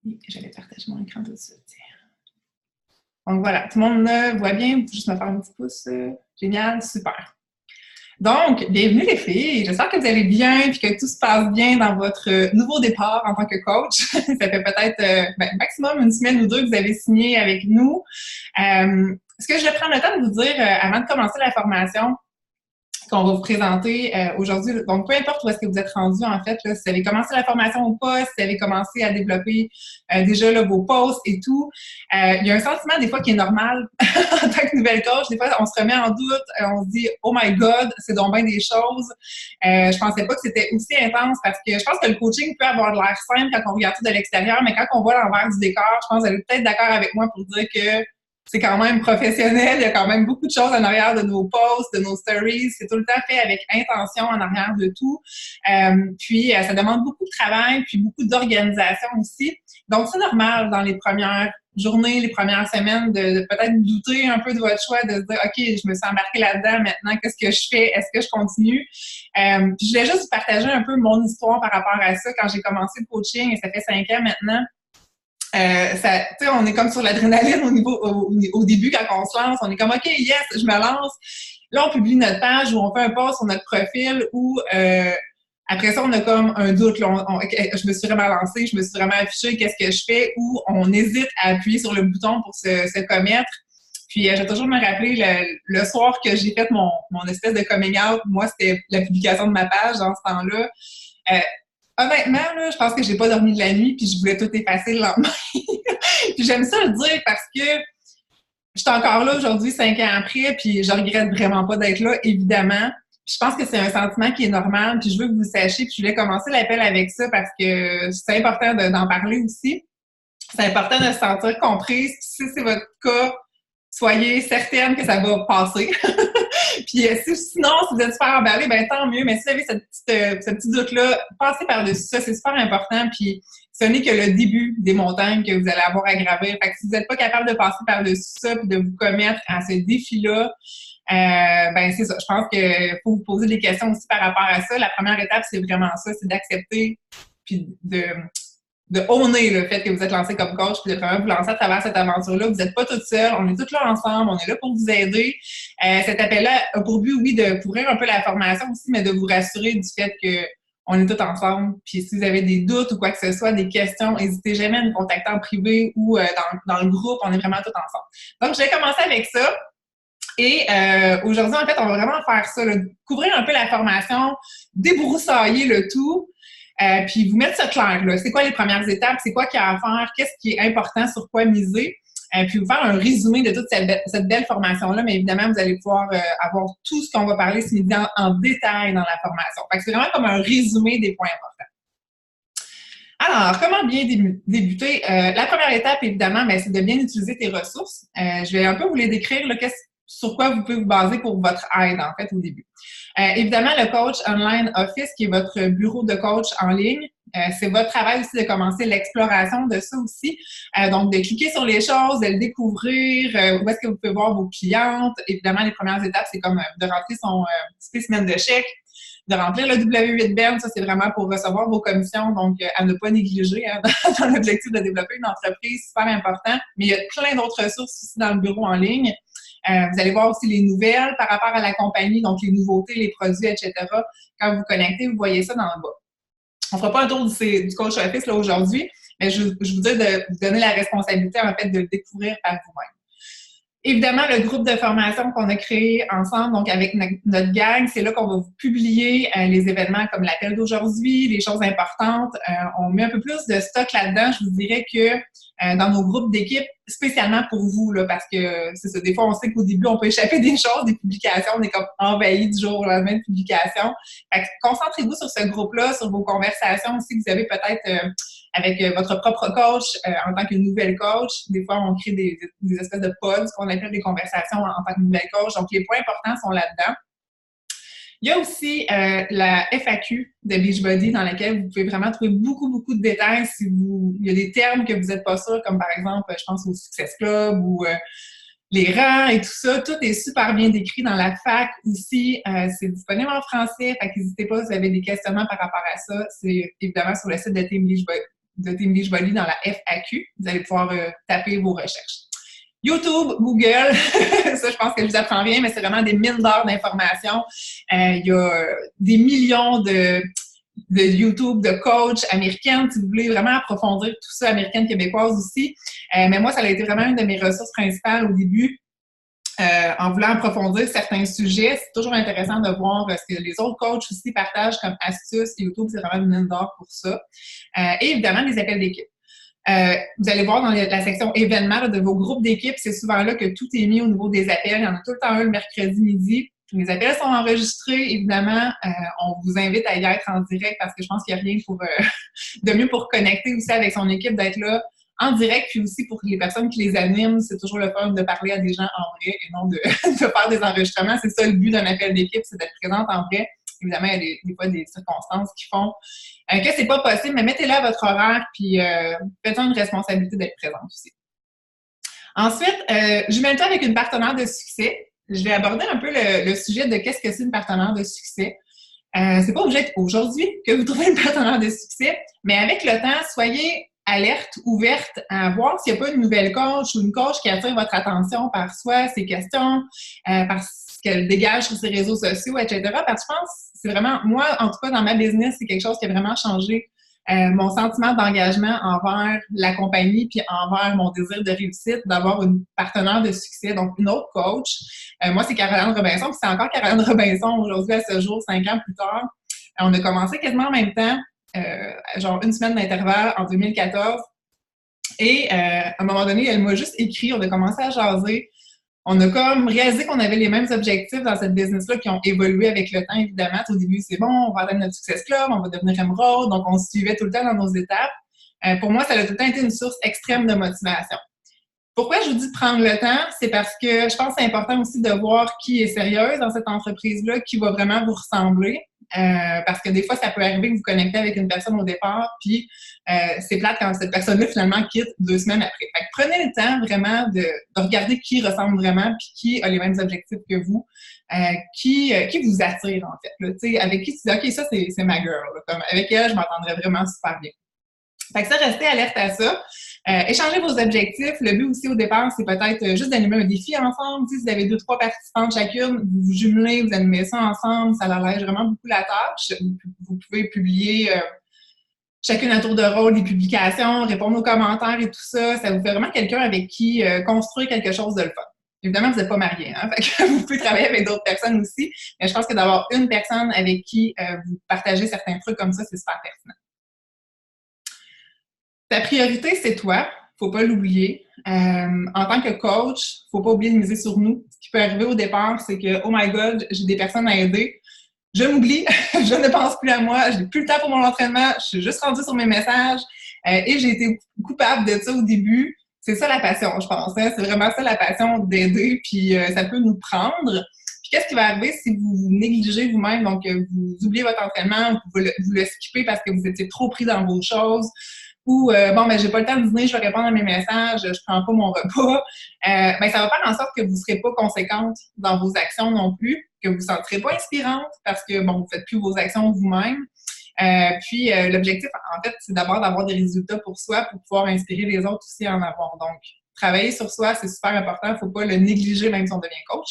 Oui, j'allais partager mon écran tout de suite. Donc voilà, tout le monde voit bien. Vous pouvez juste me faire un petit pouce. Génial, super. Donc, bienvenue les filles. J'espère que vous allez bien et que tout se passe bien dans votre nouveau départ en tant que coach. Ça fait peut-être maximum une semaine ou deux que vous avez signé avec nous. Ce que je vais prendre le temps de vous dire avant de commencer la formation qu'on va vous présenter aujourd'hui. Donc, peu importe où est-ce que vous êtes rendu, en fait, là, si vous avez commencé la formation ou pas, si vous avez commencé à développer déjà là, vos posts et tout, il y a un sentiment des fois qui est normal en tant que nouvelle coach. Des fois, on se remet en doute, on se dit « Oh my God, c'est donc bien des choses ». Je pensais pas que c'était aussi intense parce que je pense que le coaching peut avoir de l'air simple quand on regarde tout de l'extérieur, mais quand on voit l'envers du décor, je pense que vous allez peut-être d'accord avec moi pour dire que c'est quand même professionnel, il y a quand même beaucoup de choses en arrière de nos posts, de nos stories. C'est tout le temps fait avec intention en arrière de tout. Puis, ça demande beaucoup de travail, puis beaucoup d'organisation aussi. Donc, c'est normal dans les premières journées, les premières semaines, de peut-être douter un peu de votre choix, de se dire, OK, je me suis embarquée là-dedans, maintenant, qu'est-ce que je fais? Est-ce que je continue? Puis, je voulais juste vous partager un peu mon histoire par rapport à ça quand j'ai commencé le coaching, et ça fait 5 ans maintenant. On est comme sur l'adrénaline au début quand on se lance. On est comme, OK, yes, je me lance. Là, on publie notre page ou on fait un post sur notre profil ou après ça, on a comme un doute. Là, je me suis vraiment lancée, je me suis vraiment affichée, qu'est-ce que je fais? Ou on hésite à appuyer sur le bouton pour se commettre. Puis, je vais toujours me rappeler le soir que j'ai fait mon espèce de coming out. Moi, c'était la publication de ma page dans ce temps-là. Honnêtement, là, je pense que j'ai pas dormi de la nuit puis je voulais tout effacer le lendemain. Puis j'aime ça le dire parce que je suis encore là aujourd'hui, 5 ans après, puis je regrette vraiment pas d'être là, évidemment. Puis je pense que c'est un sentiment qui est normal, puis je veux que vous sachiez, puis je voulais commencer l'appel avec ça parce que c'est important d'en parler aussi. C'est important de se sentir comprise. Si c'est votre cas, soyez certaine que ça va passer. Puis sinon, si vous êtes super emballé, ben tant mieux. Mais si vous avez ce petit doute-là, passez par-dessus ça, c'est super important. Puis ce n'est que le début des montagnes que vous allez avoir à gravir. Fait que si vous n'êtes pas capable de passer par-dessus ça puis de vous commettre à ce défi-là, ben c'est ça. Je pense qu'il faut vous poser des questions aussi par rapport à ça. La première étape, c'est vraiment ça, c'est d'accepter puis de owner le fait que vous êtes lancé comme coach, puis de vraiment vous lancer à travers cette aventure-là. Vous n'êtes pas toute seule, on est toutes là ensemble, on est là pour vous aider. Cet appel-là a pour but, oui, de couvrir un peu la formation aussi, mais de vous rassurer du fait qu'on est tous ensemble. Puis si vous avez des doutes ou quoi que ce soit, des questions, n'hésitez jamais à nous contacter en privé ou dans le groupe, on est vraiment tous ensemble. Donc, je vais commencer avec ça. Et aujourd'hui, en fait, on va vraiment faire ça, là, couvrir un peu la formation, débroussailler le tout. Puis vous mettre ça clair, là. C'est quoi les premières étapes? C'est quoi qu'il y a à faire? Qu'est-ce qui est important? Sur quoi miser? Puis vous faire un résumé de toute cette belle formation-là. Mais évidemment, vous allez pouvoir avoir tout ce qu'on va parler ce midi en détail dans la formation. Fait que c'est vraiment comme un résumé des points importants. Alors, comment bien débuter? La première étape, évidemment, c'est de bien utiliser tes ressources. Je vais un peu vous les décrire, là, sur quoi vous pouvez vous baser pour votre aide, en fait, au début. Évidemment, le Coach Online Office, qui est votre bureau de coach en ligne, c'est votre travail aussi de commencer l'exploration de ça aussi. Donc, de cliquer sur les choses, de le découvrir, où est-ce que vous pouvez voir vos clientes. Évidemment, les premières étapes, c'est comme de rentrer son spécimen de chèque, de remplir le W8BEN. Ça, c'est vraiment pour recevoir vos commissions, donc à ne pas négliger dans l'objectif de développer une entreprise, super important. Mais il y a plein d'autres ressources aussi dans le bureau en ligne. Vous allez voir aussi les nouvelles par rapport à la compagnie, donc les nouveautés, les produits, etc. Quand vous vous connectez, vous voyez ça dans le bas. On ne fera pas un tour du Coach Office là, aujourd'hui, mais je vous dis de vous donner la responsabilité, en fait, de le découvrir par vous-même. Évidemment, le groupe de formation qu'on a créé ensemble, donc avec notre gang, c'est là qu'on va vous publier les événements comme l'appel d'aujourd'hui, les choses importantes. On met un peu plus de stock là-dedans. Je vous dirais que dans nos groupes d'équipe, spécialement pour vous, là, parce que c'est ça, des fois, on sait qu'au début, on peut échapper des choses, des publications, on est comme envahi du jour au lendemain de publication. Fait que concentrez-vous sur ce groupe-là, sur vos conversations aussi que vous avez peut-être avec votre propre coach en tant que nouvelle coach. Des fois, on crée des espèces de pods, qu'on appelle des conversations en tant que nouvelle coach. Donc, les points importants sont là-dedans. Il y a aussi la FAQ de Beachbody dans laquelle vous pouvez vraiment trouver beaucoup, beaucoup de détails si il y a des termes que vous n'êtes pas sûr, comme par exemple, je pense au Success Club ou les rangs et tout ça. Tout est super bien décrit dans la FAQ aussi. C'est disponible en français, fait qu'hésitez pas si vous avez des questionnements par rapport à ça. C'est évidemment sur le site de Team de Team Beachbody dans la FAQ. Vous allez pouvoir taper vos recherches. YouTube, Google, ça, je pense que je vous apprends rien, mais c'est vraiment des mines d'or d'informations. Il y a des millions de YouTube, de coachs américaines, si vous voulez vraiment approfondir tout ça, américaines, québécoises aussi. Mais moi, ça a été vraiment une de mes ressources principales au début. En voulant approfondir certains sujets, c'est toujours intéressant de voir ce que les autres coachs aussi partagent comme astuces. YouTube, c'est vraiment une mine d'or pour ça. Et évidemment, les appels d'équipe. Vous allez voir dans la section événements là, de vos groupes d'équipe, c'est souvent là que tout est mis au niveau des appels. Il y en a tout le temps un le mercredi midi. Les appels sont enregistrés, évidemment. On vous invite à y être en direct parce que je pense qu'il n'y a rien pour, de mieux pour connecter aussi avec son équipe, d'être là en direct. Puis aussi pour les personnes qui les animent, c'est toujours le fun de parler à des gens en vrai et non de faire des enregistrements. C'est ça le but d'un appel d'équipe, c'est d'être présente en vrai. Évidemment, il y a des fois des circonstances qui font que c'est pas possible, mais mettez-le à votre horaire puis faites-en une responsabilité d'être présente aussi. Ensuite, je mets le temps avec une partenaire de succès. Je vais aborder un peu le sujet de qu'est-ce que c'est une partenaire de succès. C'est pas obligé d'être aujourd'hui que vous trouvez une partenaire de succès, mais avec le temps, soyez alerte, ouverte à voir s'il n'y a pas une nouvelle coach ou une coach qui attire votre attention par soit ses questions, par ce qu'elle dégage sur ses réseaux sociaux, etc. Parce que je pense que c'est vraiment, moi, en tout cas, dans ma business, c'est quelque chose qui a vraiment changé mon sentiment d'engagement envers la compagnie puis envers mon désir de réussite, d'avoir une partenaire de succès, donc une autre coach. Moi, c'est Caroline Robinson, puis c'est encore Caroline Robinson aujourd'hui à ce jour, 5 ans plus tard. On a commencé quasiment en même temps, genre une semaine d'intervalle en 2014. Et à un moment donné, elle m'a juste écrit, on a commencé à jaser. On a comme réalisé qu'on avait les mêmes objectifs dans cette business-là qui ont évolué avec le temps, évidemment. Au début, c'est bon, on va atteindre notre Success Club, on va devenir Emerald, donc on se suivait tout le temps dans nos étapes. Pour moi, ça a tout le temps été une source extrême de motivation. Pourquoi je vous dis de prendre le temps? C'est parce que je pense que c'est important aussi de voir qui est sérieuse dans cette entreprise-là, qui va vraiment vous ressembler. Parce que des fois, ça peut arriver que vous connectez avec une personne au départ, puis c'est plate quand cette personne-là finalement quitte 2 semaines après. Fait que prenez le temps vraiment de regarder qui ressemble vraiment, puis qui a les mêmes objectifs que vous, qui vous attire en fait. Là, avec qui tu dis « OK, ça c'est ma girl. » Comme avec elle, je m'entendrais vraiment super bien. Fait que ça, restez alerte à ça. Échangez vos objectifs. Le but aussi au départ, c'est peut-être juste d'animer un défi ensemble. Si vous avez 2-3 participantes chacune, vous vous jumelez, vous animez ça ensemble, ça allège vraiment beaucoup la tâche. Vous pouvez publier chacune à tour de rôle des publications, répondre aux commentaires et tout ça. Ça vous fait vraiment quelqu'un avec qui construire quelque chose de le fun. Évidemment, vous n'êtes pas marié, hein? Fait que vous pouvez travailler avec d'autres personnes aussi. Mais je pense que d'avoir une personne avec qui vous partagez certains trucs comme ça, c'est super pertinent. Ta priorité, c'est toi. Faut pas l'oublier. En tant que coach, faut pas oublier de miser sur nous. Ce qui peut arriver au départ, c'est que « Oh my God, j'ai des personnes à aider. » Je m'oublie, je ne pense plus à moi, je n'ai plus le temps pour mon entraînement, je suis juste rendue sur mes messages et j'ai été coupable de ça au début. C'est ça la passion, je pense. Hein? C'est vraiment ça la passion d'aider, puis ça peut nous prendre. Puis qu'est-ce qui va arriver si vous négligez vous-même, donc vous oubliez votre entraînement, vous le skippez parce que vous étiez trop pris dans vos choses, ou bon, ben j'ai pas le temps de dîner, je vais répondre à mes messages, je prends pas mon repas, ben ça va faire en sorte que vous serez pas conséquente dans vos actions non plus, que vous ne vous sentirez pas inspirante parce que bon, vous faites plus vos actions vous-même. Puis l'objectif, en fait, c'est d'abord d'avoir des résultats pour soi pour pouvoir inspirer les autres aussi à en avoir. Donc, travailler sur soi, c'est super important, il ne faut pas le négliger même si on devient coach.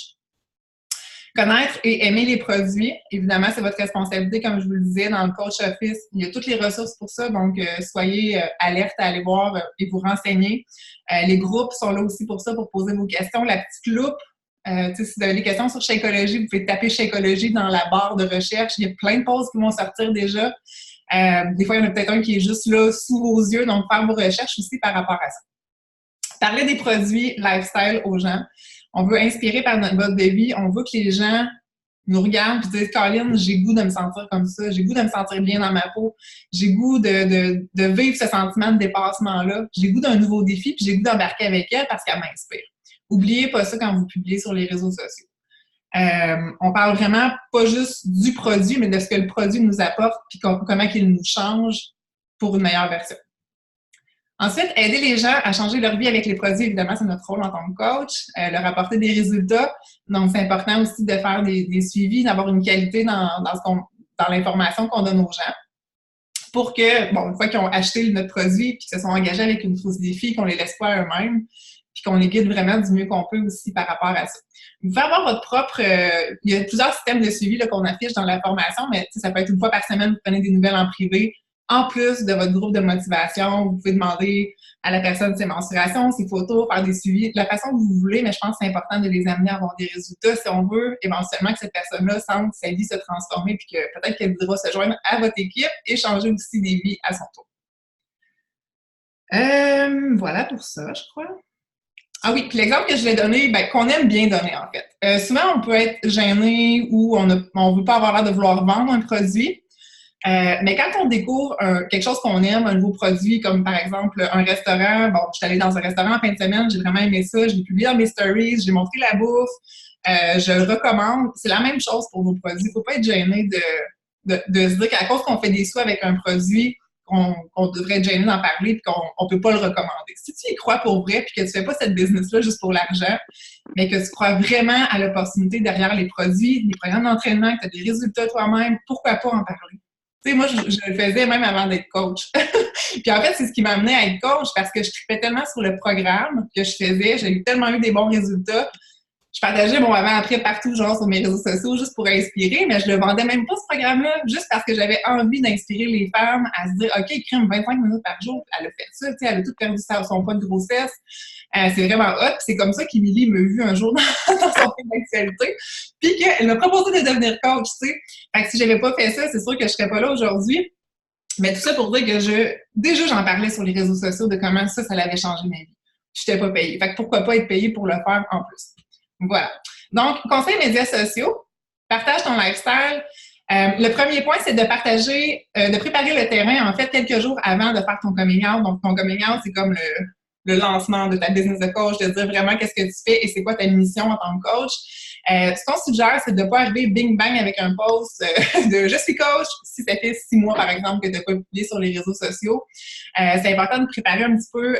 Connaître et aimer les produits, évidemment, c'est votre responsabilité, comme je vous le disais, dans le Coach Office. Il y a toutes les ressources pour ça, donc soyez alerte à aller voir et vous renseigner. Les groupes sont là aussi pour ça, pour poser vos questions. La petite loupe, si vous avez des questions sur Shakeology, vous pouvez taper Shakeology dans la barre de recherche. Il y a plein de posts qui vont sortir déjà. Des fois, il y en a peut-être un qui est juste là, sous vos yeux, donc faire vos recherches aussi par rapport à ça. Parler des produits lifestyle aux gens. On veut inspirer par notre mode de vie. On veut que les gens nous regardent et disent « Caroline, j'ai goût de me sentir comme ça. J'ai goût de me sentir bien dans ma peau. J'ai goût de vivre ce sentiment de dépassement-là. J'ai goût d'un nouveau défi puis j'ai goût d'embarquer avec elle parce qu'elle m'inspire. » Oubliez pas ça quand vous publiez sur les réseaux sociaux. On parle vraiment pas juste du produit, mais de ce que le produit nous apporte puis comment il nous change pour une meilleure version. Ensuite, aider les gens à changer leur vie avec les produits, évidemment, c'est notre rôle en tant que coach, leur apporter des résultats. Donc, c'est important aussi de faire des suivis, d'avoir une qualité dans l'information qu'on donne aux gens. pour que, bon, une fois qu'ils ont acheté notre produit puis qu'ils se sont engagés avec une trousse défi, qu'on les laisse pas à eux-mêmes, puis qu'on les guide vraiment du mieux qu'on peut aussi par rapport à ça. Vous pouvez avoir votre propre... il y a plusieurs systèmes de suivi là, qu'on affiche dans la formation, mais ça peut être une fois par semaine, vous prenez des nouvelles en privé. En plus de votre groupe de motivation, vous pouvez demander à la personne ses mensurations, ses photos, faire des suivis, de la façon que vous voulez, mais je pense que c'est important de les amener à avoir des résultats si on veut éventuellement que cette personne-là sente sa vie se transformer puis que peut-être qu'elle voudra se joindre à votre équipe et changer aussi des vies à son tour. Voilà pour ça, je crois. Ah oui, puis l'exemple que je vais donner, ben, qu'on aime bien donner en fait. Souvent, on peut être gêné ou on ne veut pas avoir l'air de vouloir vendre un produit. Mais quand on découvre quelque chose qu'on aime, un nouveau produit, comme par exemple un restaurant, bon, je suis allée dans un restaurant en fin de semaine, j'ai vraiment aimé ça, je l'ai publié dans mes stories, j'ai montré la bouffe, je le recommande. C'est la même chose pour nos produits. Il ne faut pas être gêné de se dire qu'à cause qu'on fait des sous avec un produit, qu'on devrait être gêné d'en parler et qu'on ne peut pas le recommander. Si tu y crois pour vrai puis que tu ne fais pas cette business-là juste pour l'argent, mais que tu crois vraiment à l'opportunité derrière les produits, les programmes d'entraînement, que tu as des résultats toi-même, pourquoi pas en parler? Tu sais, moi, je le faisais même avant d'être coach. Puis en fait, c'est ce qui m'a amené à être coach parce que je tripais tellement sur le programme que je faisais. J'ai tellement eu des bons résultats. Je partageais mon avant-après partout, genre sur mes réseaux sociaux, juste pour inspirer, mais je le vendais même pas, ce programme-là, juste parce que j'avais envie d'inspirer les femmes à se dire « OK, crème 25 minutes par jour. » Elle a fait ça, tu sais, elle a tout perdu son poids de grossesse. C'est vraiment hot. C'est comme ça qu'Émilie m'a vu un jour dans son film d'actualité. Puis qu'elle m'a proposé de devenir coach, tu sais. Fait que si j'avais pas fait ça, c'est sûr que je serais pas là aujourd'hui. Mais tout ça pour dire que déjà, j'en parlais sur les réseaux sociaux de comment ça l'avait changé ma vie. Je n'étais pas payée. Fait que pourquoi pas être payée pour le faire en plus. Voilà. Donc, conseil médias sociaux, partage ton lifestyle. Le premier point, c'est de partager, de préparer le terrain, en fait, quelques jours avant de faire ton coming out. Donc, ton coming out, c'est comme le lancement de ta business de coach, de dire vraiment qu'est-ce que tu fais et c'est quoi ta mission en tant que coach. Ce qu'on suggère, c'est de ne pas arriver bing-bang avec un post de « je suis coach » si ça fait 6 mois, par exemple, que tu n'as pas publié sur les réseaux sociaux. C'est important de préparer un petit peu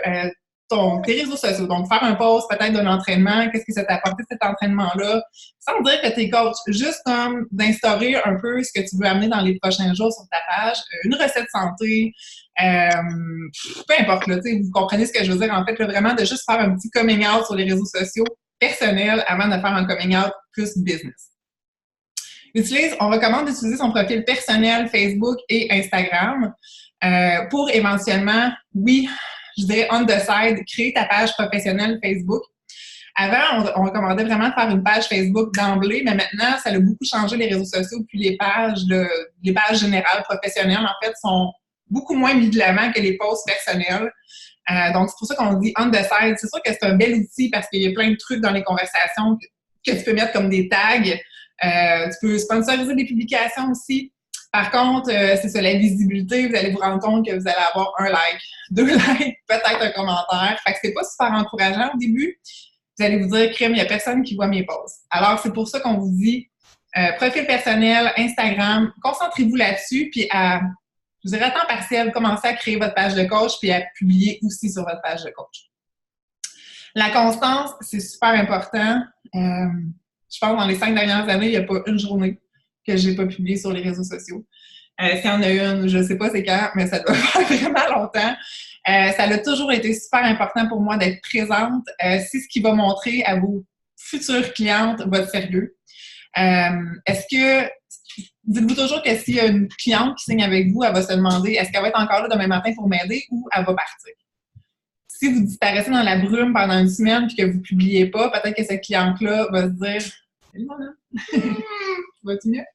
tes réseaux sociaux. Donc, faire un post peut-être d'un entraînement, qu'est-ce que ça t'a apporté cet entraînement-là, sans dire que tu es coach, juste comme d'instaurer un peu ce que tu veux amener dans les prochains jours sur ta page, une recette santé, peu importe, là, vous comprenez ce que je veux dire, en fait, là, vraiment de juste faire un petit coming out sur les réseaux sociaux personnels avant de faire un coming out plus business. On recommande d'utiliser son profil personnel Facebook et Instagram pour éventuellement, oui, je dirais on the side, créer ta page professionnelle Facebook. Avant, on recommandait vraiment de faire une page Facebook d'emblée, mais maintenant, ça a beaucoup changé les réseaux sociaux, puis les pages générales professionnelles, en fait, sont beaucoup moins mis de l'avant que les posts personnels. Donc, c'est pour ça qu'on dit on the side. C'est sûr que c'est un bel outil parce qu'il y a plein de trucs dans les conversations que tu peux mettre comme des tags. Tu peux sponsoriser des publications aussi. Par contre, c'est ça, la visibilité, vous allez vous rendre compte que vous allez avoir 1 like, 2 likes, peut-être un commentaire. Fait que c'est pas super encourageant au début. Vous allez vous dire, crème, il n'y a personne qui voit mes posts. Alors, c'est pour ça qu'on vous dit profil personnel, Instagram, concentrez-vous là-dessus, puis je dirais à temps partiel, commencez à créer votre page de coach, puis à publier aussi sur votre page de coach. La constance, c'est super important. Je pense que dans les 5 dernières années, il n'y a pas une journée que je n'ai pas publié sur les réseaux sociaux. S'il y en a une, je ne sais pas c'est quand, mais ça doit faire vraiment longtemps. Ça a toujours été super important pour moi d'être présente. C'est ce qui va montrer à vos futures clientes votre sérieux. Dites-vous toujours que s'il y a une cliente qui signe avec vous, elle va se demander est-ce qu'elle va être encore là demain matin pour m'aider ou elle va partir. Si vous disparaissez dans la brume pendant une semaine et que vous ne publiez pas, peut-être que cette cliente-là va se dire « Salut, mon homme! Vas-tu mieux? »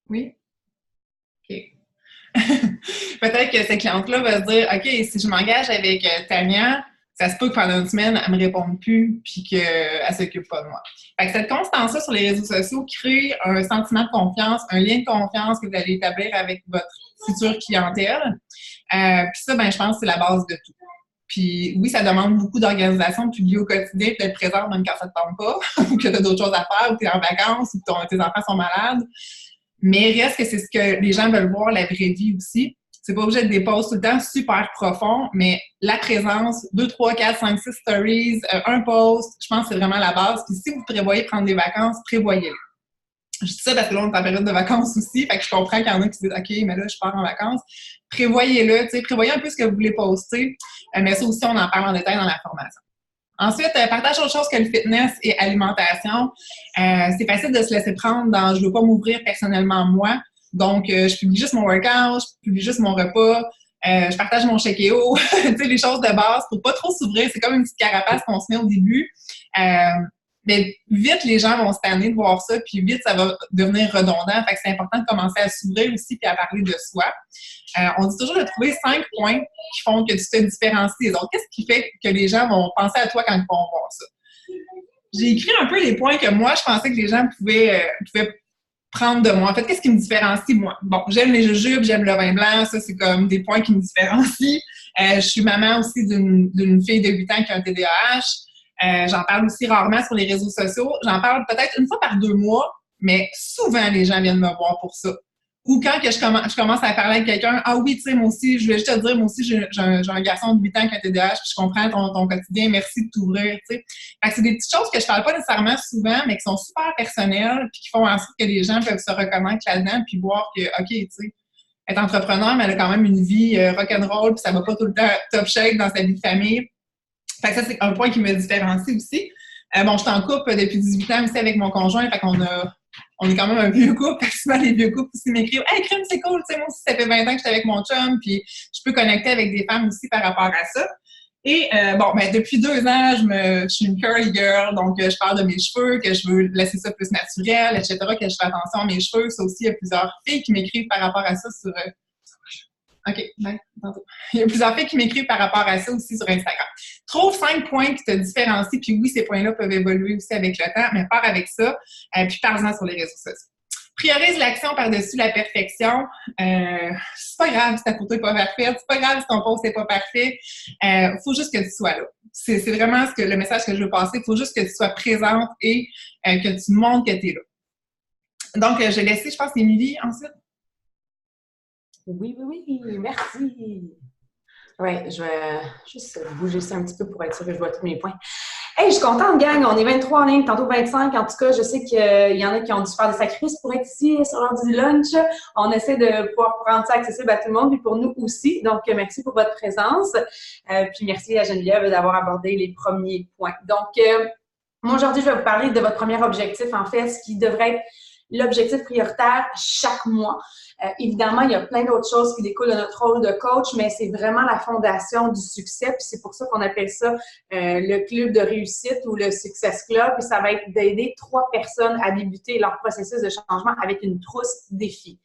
Oui? OK. Peut-être que cette cliente-là va se dire « OK, si je m'engage avec Tania, ça se peut que pendant une semaine, elle ne me réponde plus puis qu'elle ne s'occupe pas de moi. » Fait que cette constance-là sur les réseaux sociaux crée un sentiment de confiance, un lien de confiance que vous allez établir avec votre future clientèle. Puis ça, je pense que c'est la base de tout. Puis oui, ça demande beaucoup d'organisation, de publier au quotidien, d'être présente même quand ça ne te tente pas, ou que tu as d'autres choses à faire, ou tu es en vacances, ou que tes enfants sont malades. Mais reste que c'est ce que les gens veulent voir, la vraie vie aussi. C'est pas obligé de des posts tout le temps super profonds, mais la présence, 2, 3, 4, 5, 6 stories, un post, je pense que c'est vraiment la base. Puis si vous prévoyez prendre des vacances, prévoyez-les. Je dis ça parce que là, on est en période de vacances aussi, fait que je comprends qu'il y en a qui disent « OK, mais là, je pars en vacances ». Prévoyez-le, tu sais, prévoyez un peu ce que vous voulez poster, mais ça aussi, on en parle en détail dans la formation. Ensuite, partage autre chose que le fitness et alimentation. C'est facile de se laisser prendre dans « je veux pas m'ouvrir personnellement moi ». Donc, je publie juste mon workout, je publie juste mon repas, je partage mon chèque-EO, tu sais, les choses de base pour pas trop s'ouvrir. C'est comme une petite carapace qu'on se met au début. Mais vite, les gens vont se tanner de voir ça, puis vite, ça va devenir redondant. Fait que c'est important de commencer à s'ouvrir aussi puis à parler de soi. On dit toujours de trouver 5 points qui font que tu te différencies. Donc, qu'est-ce qui fait que les gens vont penser à toi quand ils vont voir ça? J'ai écrit un peu les points que moi, je pensais que les gens pouvaient prendre de moi. En fait, qu'est-ce qui me différencie, moi? Bon, j'aime les jujubes, j'aime le vin blanc. Ça, c'est comme des points qui me différencient. Je suis maman aussi d'une fille de 8 ans qui a un TDAH. J'en parle aussi rarement sur les réseaux sociaux. J'en parle peut-être une fois par 2 mois, mais souvent, les gens viennent me voir pour ça. Ou quand que je commence à parler avec quelqu'un, « Ah oui, tu sais, moi aussi, je voulais juste te dire, moi aussi, j'ai un garçon de 8 ans qui a un TDAH, puis je comprends ton quotidien, merci de t'ouvrir. » tu sais. Fait que c'est des petites choses que je parle pas nécessairement souvent, mais qui sont super personnelles, puis qui font en sorte que les gens peuvent se reconnaître là-dedans, puis voir que, OK, tu sais, être entrepreneur, mais elle a quand même une vie rock'n'roll, puis ça va pas tout le temps top shape dans sa vie de famille. Fait que ça, c'est un point qui me différencie aussi. Bon, je suis en couple depuis 18 ans aussi avec mon conjoint, fait qu'on est quand même un vieux couple. Souvent, les vieux couples aussi m'écrivent « Hey, crème, c'est cool, tu sais, moi aussi, ça fait 20 ans que j'étais avec mon chum, puis je peux connecter avec des femmes aussi par rapport à ça. » Et bon, ben depuis 2 ans, je suis une curly girl, donc je parle de mes cheveux, que je veux laisser ça plus naturel, etc., que je fais attention à mes cheveux. Ça aussi, il y a plusieurs filles qui m'écrivent par rapport à ça sur... OK, ben, tantôt. Il y a plusieurs filles qui m'écrivent par rapport à ça aussi sur Instagram. Trouve 5 points qui te différencient, puis oui, ces points-là peuvent évoluer aussi avec le temps, mais pars avec ça, puis parle-en sur les réseaux sociaux. Priorise l'action par-dessus la perfection. C'est pas grave si ta photo n'est pas parfaite, c'est pas grave si ton post n'est pas parfait. Faut juste que tu sois là. C'est vraiment le message que je veux passer. Il faut juste que tu sois présente et que tu montres que tu es là. Donc, je vais laisser, je pense, Émilie ensuite. Oui, merci. Oui, je vais juste bouger ça un petit peu pour être sûr que je vois tous mes points. Hey, je suis contente, gang. On est 23 en ligne, tantôt 25. En tout cas, je sais qu'il y en a qui ont dû faire des sacrifices pour être ici sur l'heure du lunch. On essaie de pouvoir rendre ça accessible à tout le monde, puis pour nous aussi. Donc, merci pour votre présence. Puis merci à Geneviève d'avoir abordé les premiers points. Donc, moi, aujourd'hui, je vais vous parler de votre premier objectif, en fait, ce qui devrait être l'objectif prioritaire chaque mois. Évidemment, il y a plein d'autres choses qui découlent de notre rôle de coach, mais c'est vraiment la fondation du succès. Puis c'est pour ça qu'on appelle ça le club de réussite ou le Success Club. Puis ça va être d'aider 3 personnes à débuter leur processus de changement avec une trousse défi.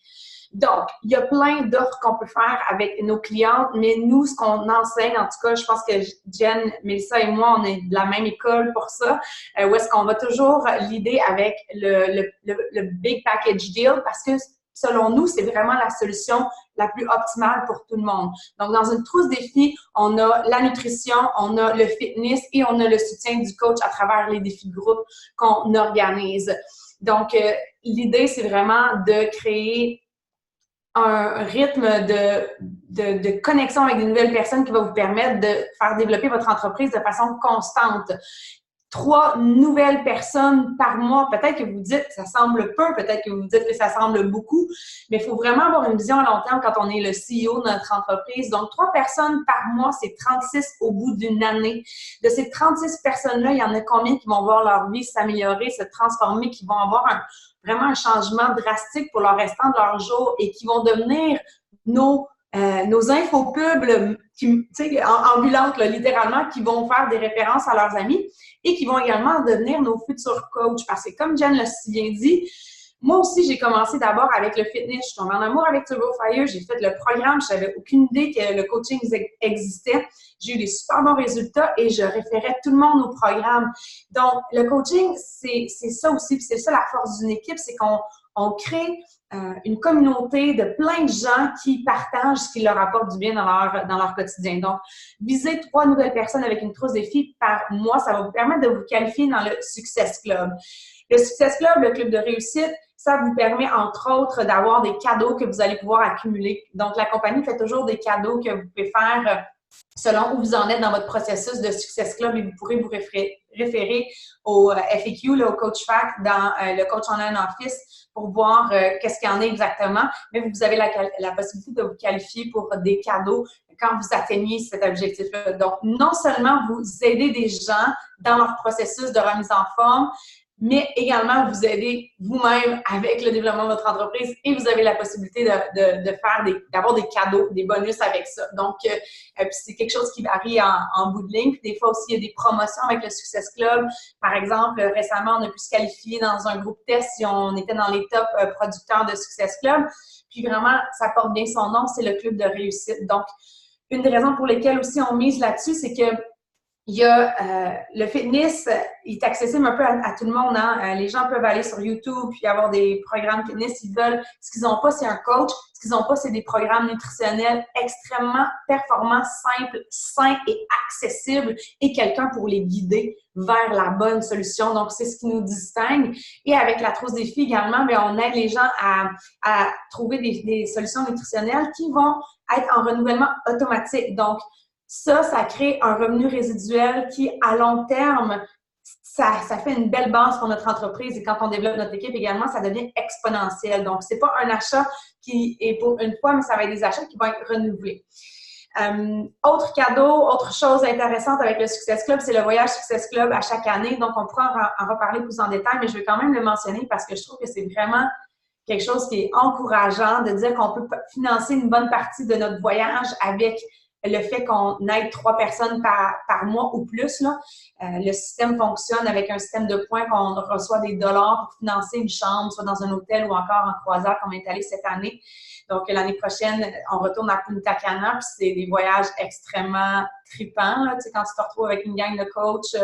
Donc, il y a plein d'offres qu'on peut faire avec nos clientes, mais nous, ce qu'on enseigne, en tout cas, je pense que Jen, Mélissa et moi, on est de la même école pour ça, où est-ce qu'on va toujours l'idée avec le Big Package Deal, parce que selon nous, c'est vraiment la solution la plus optimale pour tout le monde. Donc, dans une trousse défi, on a la nutrition, on a le fitness et on a le soutien du coach à travers les défis de groupe qu'on organise. Donc, l'idée, c'est vraiment de créer un rythme de connexion avec des nouvelles personnes qui va vous permettre de faire développer votre entreprise de façon constante. 3 nouvelles personnes par mois, peut-être que vous dites ça semble peu, peut-être que vous dites que ça semble beaucoup, mais il faut vraiment avoir une vision à long terme quand on est le CEO de notre entreprise. Donc, 3 personnes par mois, c'est 36 au bout d'une année. De ces 36 personnes-là, il y en a combien qui vont voir leur vie s'améliorer, se transformer, qui vont avoir vraiment un changement drastique pour le restant de leur jour et qui vont devenir nos infopubs ambulantes, là, littéralement, qui vont faire des références à leurs amis et qui vont également devenir nos futurs coachs. Parce que comme Jen l'a si bien dit, moi aussi, j'ai commencé d'abord avec le fitness. Je suis tombée en amour avec Turbo Fire. J'ai fait le programme. Je n'avais aucune idée que le coaching existait. J'ai eu des super bons résultats et je référais tout le monde au programme. Donc, le coaching, c'est ça aussi. Puis c'est ça la force d'une équipe, c'est qu'on crée une communauté de plein de gens qui partagent ce qui leur apporte du bien dans leur quotidien. Donc, visez 3 nouvelles personnes avec une trousse défi par mois, ça va vous permettre de vous qualifier dans le Success Club. Le Success Club, le club de réussite, ça vous permet, entre autres, d'avoir des cadeaux que vous allez pouvoir accumuler. Donc, la compagnie fait toujours des cadeaux que vous pouvez faire selon où vous en êtes dans votre processus de Success Club et vous pourrez vous référer au FAQ, là, au Coach Fact, dans le Coach Online Office pour voir qu'est-ce qu'il y en a exactement, mais vous avez la possibilité de vous qualifier pour des cadeaux quand vous atteignez cet objectif-là. Donc, non seulement vous aidez des gens dans leur processus de remise en forme, mais également vous aidez vous-même avec le développement de votre entreprise et vous avez la possibilité d'avoir des cadeaux, des bonus avec ça. Donc, c'est quelque chose qui varie en bout de ligne. Puis des fois aussi, il y a des promotions avec le Success Club. Par exemple, récemment, on a pu se qualifier dans un groupe test si on était dans les top producteurs de Success Club. Puis vraiment, ça porte bien son nom, c'est le club de réussite. Donc, une des raisons pour lesquelles aussi on mise là-dessus, c'est que il y a le fitness, il est accessible un peu à tout le monde. Hein? Les gens peuvent aller sur YouTube puis avoir des programmes fitness s'ils veulent. Ce qu'ils n'ont pas, c'est un coach. Ce qu'ils n'ont pas, c'est des programmes nutritionnels extrêmement performants, simples, sains et accessibles et quelqu'un pour les guider vers la bonne solution. Donc, c'est ce qui nous distingue. Et avec la trousse des filles également, bien, on aide les gens à trouver des solutions nutritionnelles qui vont être en renouvellement automatique. Donc, ça crée un revenu résiduel qui, à long terme, ça fait une belle base pour notre entreprise et quand on développe notre équipe également, ça devient exponentiel. Donc, c'est pas un achat qui est pour une fois, mais ça va être des achats qui vont être renouvelés. Autre cadeau, autre chose intéressante avec le Success Club, c'est le voyage Success Club à chaque année. Donc, on pourra en reparler plus en détail, mais je vais quand même le mentionner parce que je trouve que c'est vraiment quelque chose qui est encourageant de dire qu'on peut financer une bonne partie de notre voyage avec le fait qu'on aide 3 personnes par mois ou plus. Là. Le système fonctionne avec un système de points qu'on reçoit des dollars pour financer une chambre, soit dans un hôtel ou encore en croisière comme on est allé cette année. Donc, l'année prochaine, on retourne à Punta Cana, puis c'est des voyages extrêmement tripants. Là. Tu sais, quand tu te retrouves avec une gang de coachs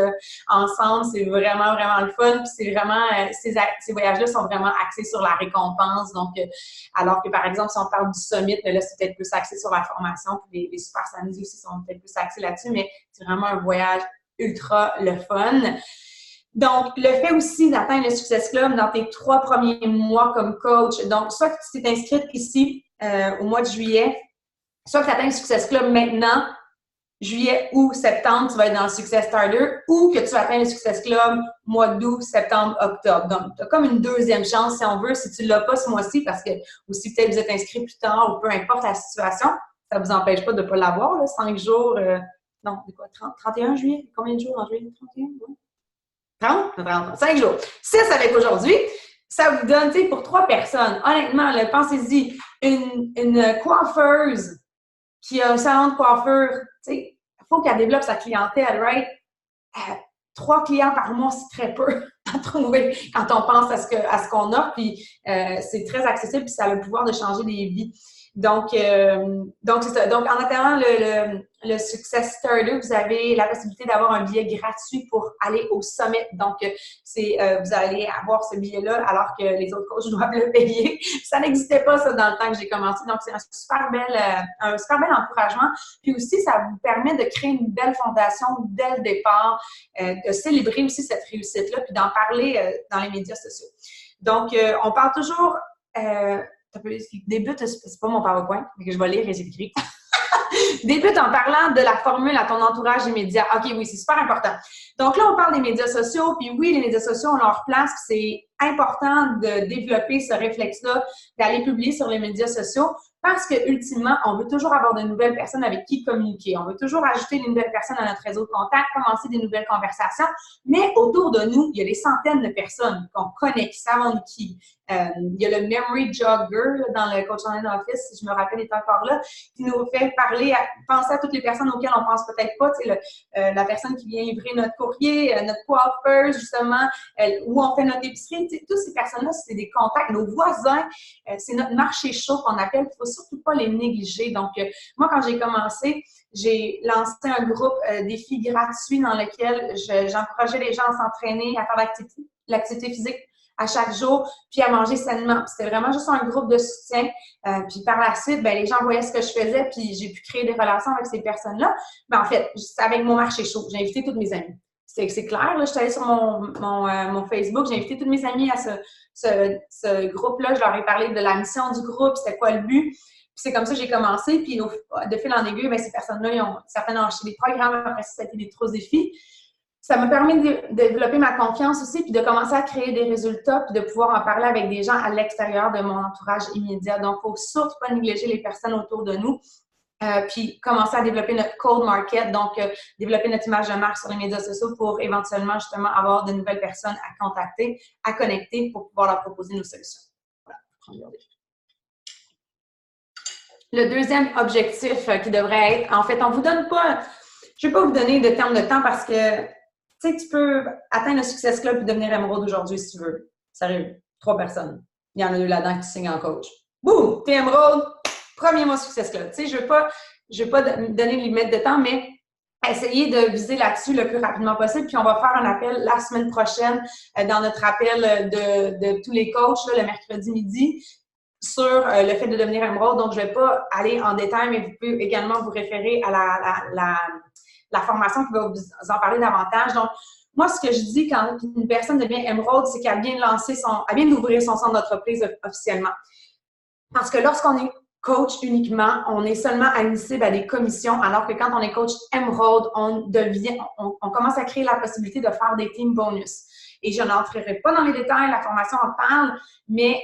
ensemble, c'est vraiment, vraiment le fun. Puis c'est vraiment, ces voyages-là sont vraiment axés sur la récompense. Donc, alors que, par exemple, si on parle du summit, là, c'est peut-être plus axé sur la formation. Puis les super samedis aussi sont peut-être plus axés là-dessus, mais c'est vraiment un voyage ultra le fun. Donc, le fait aussi d'atteindre le Success Club dans tes 3 premiers mois comme coach, donc soit que tu t'es inscrite ici au mois de juillet, soit que tu atteins le Success Club maintenant, juillet ou septembre, tu vas être dans le Success Starter, ou que tu atteins le Success Club mois d'août, septembre, octobre. Donc, tu as comme une deuxième chance, si on veut, si tu ne l'as pas ce mois-ci, parce que aussi peut-être vous êtes inscrit plus tard ou peu importe la situation, ça ne vous empêche pas de ne pas l'avoir, là, 5 jours, non, c'est quoi, 31 juillet? Combien de jours en juillet? 31, ouais. 30, 5 jours. 6 avec aujourd'hui, ça vous donne, tu sais, pour 3 personnes, honnêtement, pensez-y, une coiffeuse qui a un salon de coiffure, tu sais, il faut qu'elle développe sa clientèle, right? 3 clients par mois, c'est très peu à trouver quand on pense à ce qu'on a, puis c'est très accessible, puis ça a le pouvoir de changer des vies. Donc c'est ça. Donc, en attendant le Success Starter, vous avez la possibilité d'avoir un billet gratuit pour aller au summit. Donc, vous allez avoir ce billet-là alors que les autres coachs doivent le payer. Ça n'existait pas, ça, dans le temps que j'ai commencé. Donc, c'est un super bel encouragement. Puis aussi, ça vous permet de créer une belle fondation dès le départ, de célébrer aussi cette réussite-là, puis d'en parler dans les médias sociaux. Donc, on parle toujours... débute, c'est pas mon PowerPoint, mais que je vais lire et j'écris. Débute en parlant de la formule à ton entourage immédiat. OK, oui, c'est super important. Donc là, on parle des médias sociaux, puis oui, les médias sociaux ont leur place, puis c'est important de développer ce réflexe-là, d'aller publier sur les médias sociaux, parce que ultimement, on veut toujours avoir de nouvelles personnes avec qui communiquer. On veut toujours ajouter de nouvelles personnes à notre réseau de contacts, commencer des nouvelles conversations, mais autour de nous, il y a des centaines de personnes qu'on connaît, qui savent qui. Il y a le Memory Jogger dans le Coach Online Office, si je me rappelle, il est encore là, qui nous fait penser à toutes les personnes auxquelles on pense peut-être pas. Tu sais, la personne qui vient livrer notre courrier, notre coiffeuse, justement, où on fait notre épicerie. Tu sais, toutes ces personnes-là, c'est des contacts. Nos voisins, c'est notre marché chaud qu'on appelle. Il ne faut surtout pas les négliger. Donc, moi, quand j'ai commencé, j'ai lancé un groupe défi gratuit dans lequel j'encourageais les gens à s'entraîner, à faire l'activité physique à chaque jour, puis à manger sainement. C'était vraiment juste un groupe de soutien. Puis par la suite, ben les gens voyaient ce que je faisais, puis j'ai pu créer des relations avec ces personnes-là. Mais en fait, c'est avec mon marché chaud. J'ai invité toutes mes amies. C'est clair, là, je suis allée sur mon Facebook, j'ai invité toutes mes amies à ce groupe-là. Je leur ai parlé de la mission du groupe, c'était quoi le but. Puis c'est comme ça que j'ai commencé. Puis de fil en aiguille, ben, ces personnes-là, certaines ont acheté des programmes, après ça a été des trousses défis. Ça m'a permis de développer ma confiance aussi, puis de commencer à créer des résultats, puis de pouvoir en parler avec des gens à l'extérieur de mon entourage immédiat. Donc, il ne faut surtout pas négliger les personnes autour de nous. Puis commencer à développer notre cold market, donc développer notre image de marque sur les médias sociaux pour éventuellement justement avoir de nouvelles personnes à contacter, à connecter pour pouvoir leur proposer nos solutions. Voilà. Le deuxième objectif qui devrait être, en fait, on vous donne pas, je ne vais pas vous donner de terme de temps parce que, tu sais, tu peux atteindre le Success Club et devenir émeraude aujourd'hui si tu veux. Sérieux, 3 personnes. Il y en a 2 là-dedans qui signent en coach. Boum! T'es émeraude! Premier mois Success Club. Tu sais, je ne veux pas donner de limite de temps, mais essayer de viser là-dessus le plus rapidement possible. Puis, on va faire un appel la semaine prochaine dans notre appel de tous les coachs, là, le mercredi midi, sur le fait de devenir émeraude. Donc, je ne vais pas aller en détail, mais vous pouvez également vous référer à la formation qui va vous en parler davantage. Donc, moi, ce que je dis quand une personne devient émeraude, c'est qu'elle vient d'ouvrir son centre d'entreprise officiellement. Parce que lorsqu'on est coach uniquement, on est seulement admissible à des commissions, alors que quand on est coach émeraude, on commence à créer la possibilité de faire des team bonus. Et je n'entrerai pas dans les détails, la formation en parle, mais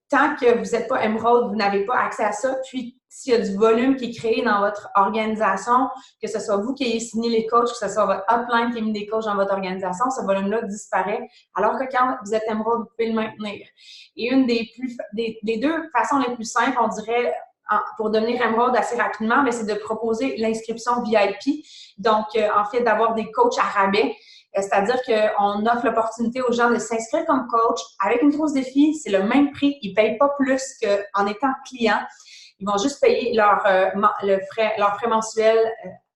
tant que vous n'êtes pas émeraude, vous n'avez pas accès à ça. Puis, s'il y a du volume qui est créé dans votre organisation, que ce soit vous qui ayez signé les coachs, que ce soit votre upline qui a mis des coachs dans votre organisation, ce volume-là disparaît. Alors que quand vous êtes émeraude, vous pouvez le maintenir. Et une des 2 façons les plus simples, on dirait, pour devenir émeraude assez rapidement, c'est de proposer l'inscription VIP. Donc, en fait, d'avoir des coachs à rabais. C'est-à-dire qu'on offre l'opportunité aux gens de s'inscrire comme coach avec une trousse défi. C'est le même prix. Ils ne payent pas plus qu'en étant client. Ils vont juste payer leurs frais mensuels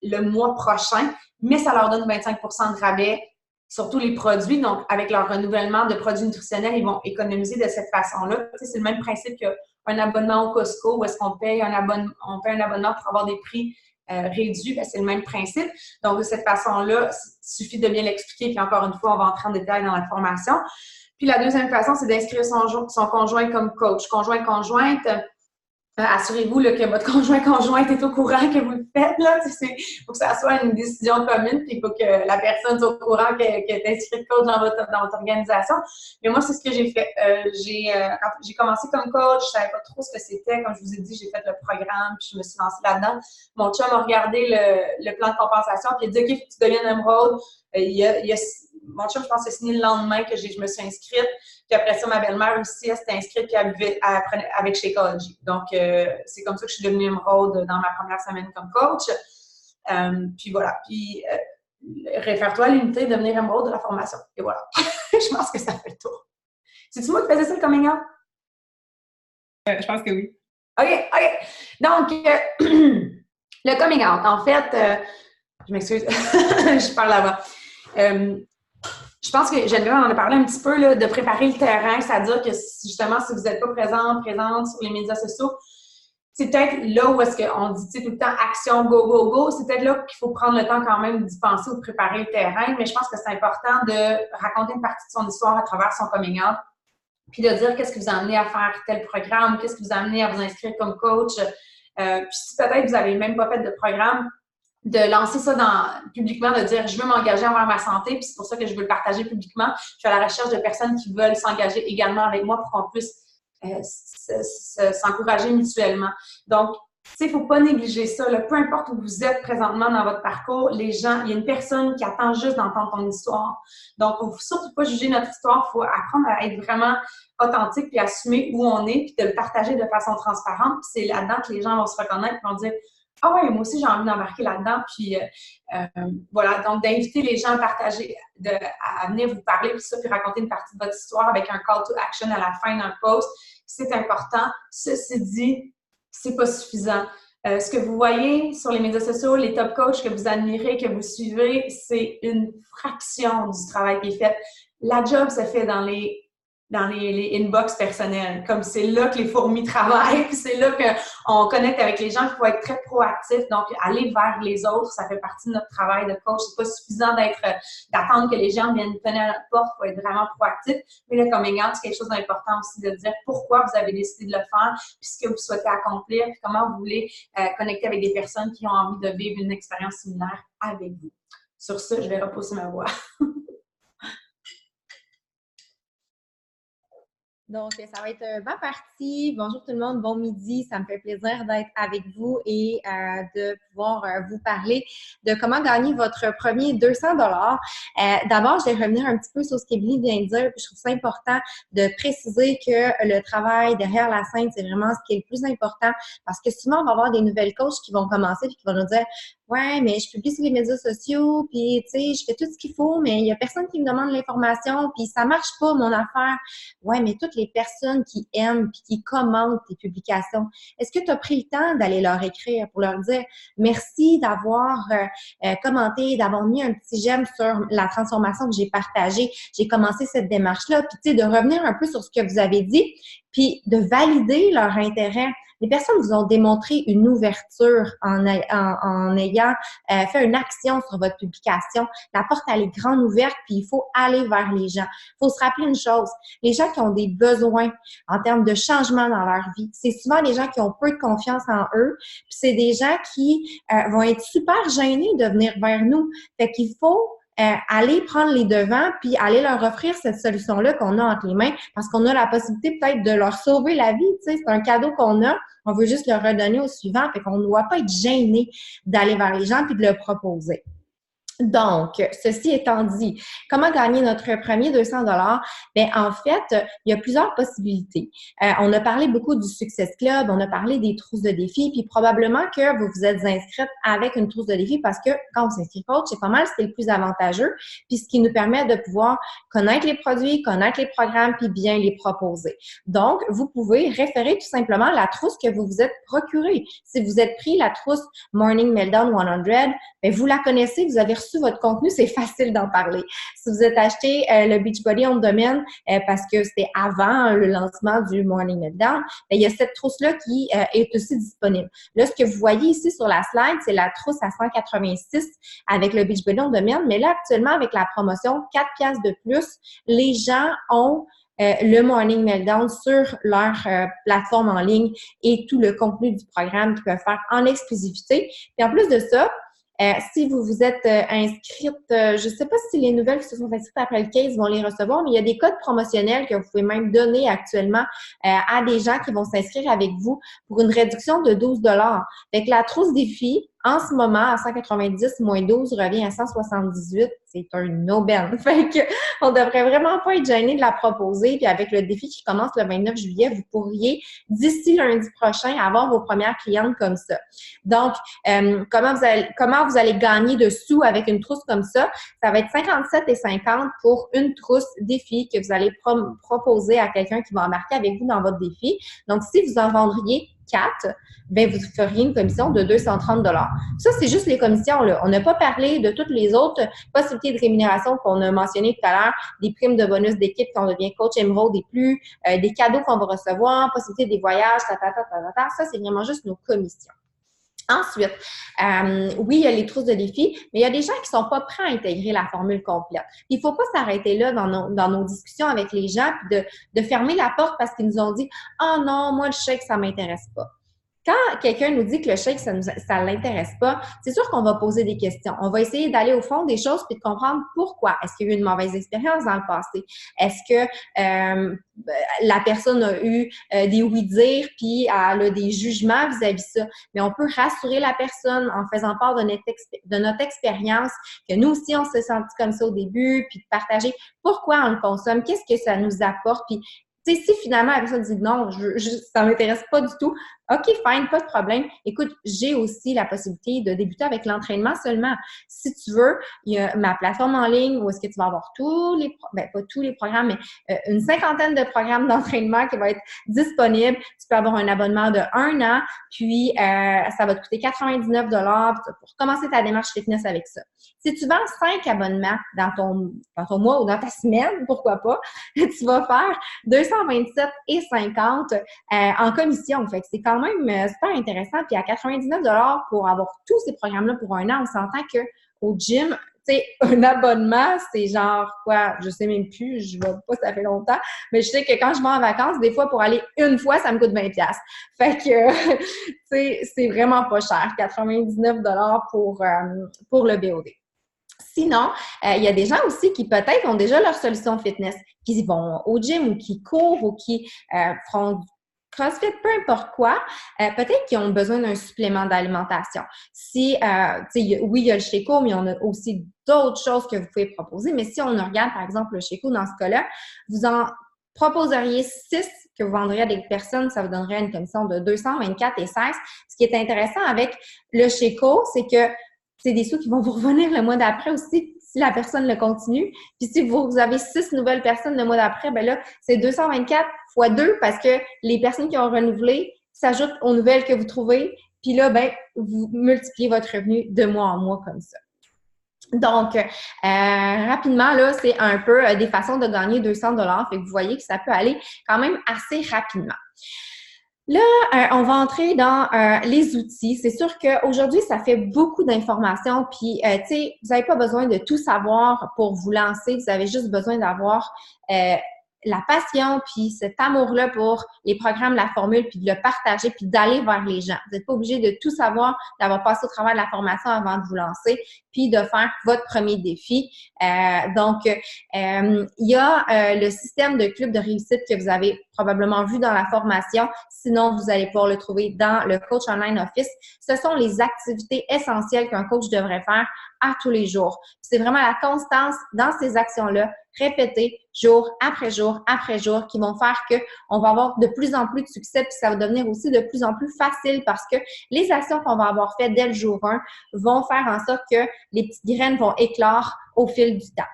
le mois prochain, mais ça leur donne 25 de rabais sur tous les produits. Donc, avec leur renouvellement de produits nutritionnels, ils vont économiser de cette façon-là. Tu sais, c'est le même principe qu'un abonnement au Costco où est-ce qu'on paye un abonnement pour avoir des prix réduits. C'est le même principe. Donc, de cette façon-là, il suffit de bien l'expliquer. Puis encore une fois, on va entrer en détail dans la formation. Puis la deuxième façon, c'est d'inscrire son conjoint comme coach. Conjointe, assurez-vous là, que votre conjointe est au courant que vous le faites. Il faut que ça soit une décision commune, puis il faut que la personne soit au courant qu'elle est inscrite coach dans votre organisation. Mais moi, c'est ce que j'ai fait. Quand j'ai commencé comme coach, je ne savais pas trop ce que c'était. Comme je vous ai dit, j'ai fait le programme, puis je me suis lancée là-dedans. Mon chum a regardé le plan de compensation, puis il a dit « OK, il faut que tu deviennes émeraude. » Mon chum, je pense, a signé le lendemain que je me suis inscrite. Puis après ça, ma belle-mère aussi, elle s'était inscrite puis elle vivait avec Shakeology. Donc, c'est comme ça que je suis devenue émeraude dans ma première semaine comme coach. Puis voilà. Puis, réfère-toi à l'unité de devenir émeraude de la formation. Et voilà. Je pense que ça fait le tour. C'est-tu moi qui faisais ça, le coming out? Je pense que oui. OK. Donc, le coming out, en fait, je m'excuse, je parle là-bas. Je pense que Geneviève en a parlé un petit peu là, de préparer le terrain, c'est-à-dire que justement, si vous n'êtes pas présente sur les médias sociaux, c'est peut-être là où est-ce qu'on dit tout le temps action, go, go, go. C'est peut-être là qu'il faut prendre le temps quand même d'y penser ou de préparer le terrain, mais je pense que c'est important de raconter une partie de son histoire à travers son coming out, puis de dire qu'est-ce qui vous a amené à faire tel programme, qu'est-ce qui vous a amené à vous inscrire comme coach. Puis si peut-être vous n'avez même pas fait de programme, de lancer ça publiquement, de dire « je veux m'engager envers ma santé », puis c'est pour ça que je veux le partager publiquement. Je suis à la recherche de personnes qui veulent s'engager également avec moi pour qu'on puisse s'encourager mutuellement. Donc, tu sais, il ne faut pas négliger ça. Là. Peu importe où vous êtes présentement dans votre parcours, les gens, il y a une personne qui attend juste d'entendre ton histoire. Donc, il ne faut surtout pas juger notre histoire. Il faut apprendre à être vraiment authentique puis assumer où on est puis de le partager de façon transparente. Puis c'est là-dedans que les gens vont se reconnaître et vont dire « Ah ouais, moi aussi, j'ai envie d'embarquer là-dedans. » Puis voilà, donc d'inviter les gens à partager, à venir vous parler puis raconter une partie de votre histoire avec un call to action à la fin d'un post. C'est important. Ceci dit, c'est pas suffisant. Ce que vous voyez sur les médias sociaux, les top coachs que vous admirez, que vous suivez, c'est une fraction du travail qui est fait. La job se fait dans les inbox personnels. Comme c'est là que les fourmis travaillent, puis c'est là qu'on connecte avec les gens. Il faut être très proactif. Donc, aller vers les autres, ça fait partie de notre travail de coach. C'est pas suffisant d'attendre que les gens viennent tenir à notre porte. Il faut être vraiment proactif. Mais le coming out, c'est quelque chose d'important aussi de dire pourquoi vous avez décidé de le faire, puis ce que vous souhaitez accomplir, puis comment vous voulez connecter avec des personnes qui ont envie de vivre une expérience similaire avec vous. Sur ça, je vais repousser ma voix. Donc, ça va être ma partie. Bonjour tout le monde, bon midi. Ça me fait plaisir d'être avec vous et de pouvoir vous parler de comment gagner votre premier 200 $. D'abord, je vais revenir un petit peu sur ce qu'Émilie vient de dire. Puis je trouve ça important de préciser que le travail derrière la scène, c'est vraiment ce qui est le plus important parce que souvent, on va avoir des nouvelles coachs qui vont commencer et qui vont nous dire « Ouais, mais je publie sur les médias sociaux, puis tu sais, je fais tout ce qu'il faut, mais il n'y a personne qui me demande l'information, puis ça marche pas, mon affaire. » Ouais, mais toutes les personnes qui aiment puis qui commentent tes publications, est-ce que tu as pris le temps d'aller leur écrire pour leur dire merci d'avoir commenté, d'avoir mis un petit j'aime sur la transformation que j'ai partagée. J'ai commencé cette démarche-là, puis tu sais, de revenir un peu sur ce que vous avez dit, puis de valider leur intérêt. Les personnes vous ont démontré une ouverture en ayant fait une action sur votre publication. La porte, elle est grande ouverte, puis il faut aller vers les gens. Il faut se rappeler une chose, les gens qui ont des besoins en termes de changement dans leur vie, c'est souvent des gens qui ont peu de confiance en eux, puis c'est des gens qui vont être super gênés de venir vers nous. Fait qu'il faut aller prendre les devants puis aller leur offrir cette solution-là qu'on a entre les mains parce qu'on a la possibilité peut-être de leur sauver la vie. Tu sais, c'est un cadeau qu'on a. On veut juste le redonner au suivant. Fait qu'on ne doit pas être gêné d'aller vers les gens puis de le proposer. Donc, ceci étant dit, comment gagner notre premier 200 $? Bien, en fait, il y a plusieurs possibilités. On a parlé beaucoup du Success Club, on a parlé des trousses de défis, puis probablement que vous vous êtes inscrite avec une trousse de défis parce que quand on s'inscrit coach, c'est pas mal, c'est le plus avantageux, puis ce qui nous permet de pouvoir connaître les produits, connaître les programmes, puis bien les proposer. Donc, vous pouvez référer tout simplement la trousse que vous vous êtes procurée. Si vous êtes pris la trousse Morning Meltdown 100, bien, vous la connaissez, vous avez reçu votre contenu, c'est facile d'en parler. Si vous êtes acheté le Beachbody On Demand parce que c'était avant le lancement du Morning Meltdown, il y a cette trousse-là qui est aussi disponible. Là, ce que vous voyez ici sur la slide, c'est la trousse à 186 avec le Beachbody On Demand, mais là, actuellement, avec la promotion 4 piastres de plus, les gens ont le Morning Meltdown sur leur plateforme en ligne et tout le contenu du programme qu'ils peuvent faire en exclusivité. Puis en plus de ça, si vous vous êtes inscrite, je ne sais pas si les nouvelles qui se sont inscrites après le case vont les recevoir, mais il y a des codes promotionnels que vous pouvez même donner actuellement à des gens qui vont s'inscrire avec vous pour une réduction de 12 $. Fait que la trousse défi, en ce moment, à 190 moins 12 revient à 178. C'est un aubaine. Fait que on devrait vraiment pas être gêné de la proposer. Puis avec le défi qui commence le 29 juillet, vous pourriez, d'ici lundi prochain, avoir vos premières clientes comme ça. Donc, comment vous allez gagner de sous avec une trousse comme ça? Ça va être 57,50 pour une trousse défi que vous allez proposer à quelqu'un qui va embarquer avec vous dans votre défi. Donc, si vous en vendriez 4, bien, vous feriez une commission de 230 $. Ça, c'est juste les commissions, là. On n'a pas parlé de toutes les autres possibilités de rémunération qu'on a mentionnées tout à l'heure, des primes de bonus d'équipe quand on devient coach Emerald et plus, des cadeaux qu'on va recevoir, possibilité des voyages, ça, c'est vraiment juste nos commissions. Ensuite, oui, il y a les trousses de défis, mais il y a des gens qui sont pas prêts à intégrer la formule complète. Il ne faut pas s'arrêter là dans nos discussions avec les gens puis de fermer la porte parce qu'ils nous ont dit « Ah non, moi, le chèque, ça m'intéresse pas ». Quand quelqu'un nous dit que le chèque, ça ne l'intéresse pas, c'est sûr qu'on va poser des questions. On va essayer d'aller au fond des choses puis de comprendre pourquoi. Est-ce qu'il y a eu une mauvaise expérience dans le passé? Est-ce que la personne a eu des oui-dire puis elle a des jugements vis-à-vis de ça? Mais on peut rassurer la personne en faisant part de notre expérience, que nous aussi, on s'est senti comme ça au début, puis de partager pourquoi on le consomme, qu'est-ce que ça nous apporte, puis tu sais, si finalement la personne dit non, ça ne m'intéresse pas du tout, OK, fine, pas de problème. Écoute, j'ai aussi la possibilité de débuter avec l'entraînement seulement. Si tu veux, il y a ma plateforme en ligne où est-ce que tu vas avoir pas tous les programmes, mais une cinquantaine de programmes d'entraînement qui vont être disponibles. Tu peux avoir un abonnement de 1 an, puis ça va te coûter 99 $ pour commencer ta démarche fitness avec ça. Si tu vends 5 abonnements dans ton mois ou dans ta semaine, pourquoi pas, tu vas faire 227,50 en commission. Fait que c'est quand même super intéressant. Puis à 99 $ pour avoir tous ces programmes-là pour 1 an, on s'entend qu'au gym, tu sais, un abonnement, c'est genre quoi? Je sais même plus, je vais pas, ça fait longtemps. Mais je sais que quand je vais en vacances, des fois, pour aller une fois, ça me coûte 20 $. Fait que, tu sais, c'est vraiment pas cher. 99 $ pour le BOD. Sinon, il y a des gens aussi qui peut-être ont déjà leur solution fitness, qui vont au gym ou qui courent ou qui font du CrossFit, peu importe quoi, peut-être qu'ils ont besoin d'un supplément d'alimentation. Si, oui, il y a le Shakeout, mais on a aussi d'autres choses que vous pouvez proposer. Mais si on regarde, par exemple, le Shakeout dans ce cas-là, vous en proposeriez 6 que vous vendriez à des personnes, ça vous donnerait une commission de 224 et 16. Ce qui est intéressant avec le Shakeout, c'est que c'est des sous qui vont vous revenir le mois d'après aussi si la personne le continue. Puis si vous avez 6 nouvelles personnes le mois d'après, ben là, c'est 224 fois 2 parce que les personnes qui ont renouvelé s'ajoutent aux nouvelles que vous trouvez. Puis là, ben, vous multipliez votre revenu de mois en mois comme ça. Donc, rapidement, là, c'est un peu des façons de gagner 200 $. Fait que vous voyez que ça peut aller quand même assez rapidement. Là, on va entrer dans les outils. C'est sûr qu'aujourd'hui, ça fait beaucoup d'informations. Puis, tu sais, vous n'avez pas besoin de tout savoir pour vous lancer. Vous avez juste besoin d'avoir la passion, puis cet amour-là pour les programmes, la formule, puis de le partager, puis d'aller vers les gens. Vous n'êtes pas obligé de tout savoir, d'avoir passé au travers de la formation avant de vous lancer, puis de faire votre premier défi. Donc, il y a le système de club de réussite que vous avez probablement vu dans la formation. Sinon, vous allez pouvoir le trouver dans le Coach Online Office. Ce sont les activités essentielles qu'un coach devrait faire à tous les jours. C'est vraiment la constance dans ces actions-là, répétées jour après jour après jour, qui vont faire qu'on va avoir de plus en plus de succès, puis ça va devenir aussi de plus en plus facile parce que les actions qu'on va avoir faites dès le jour 1 vont faire en sorte que les petites graines vont éclore au fil du temps.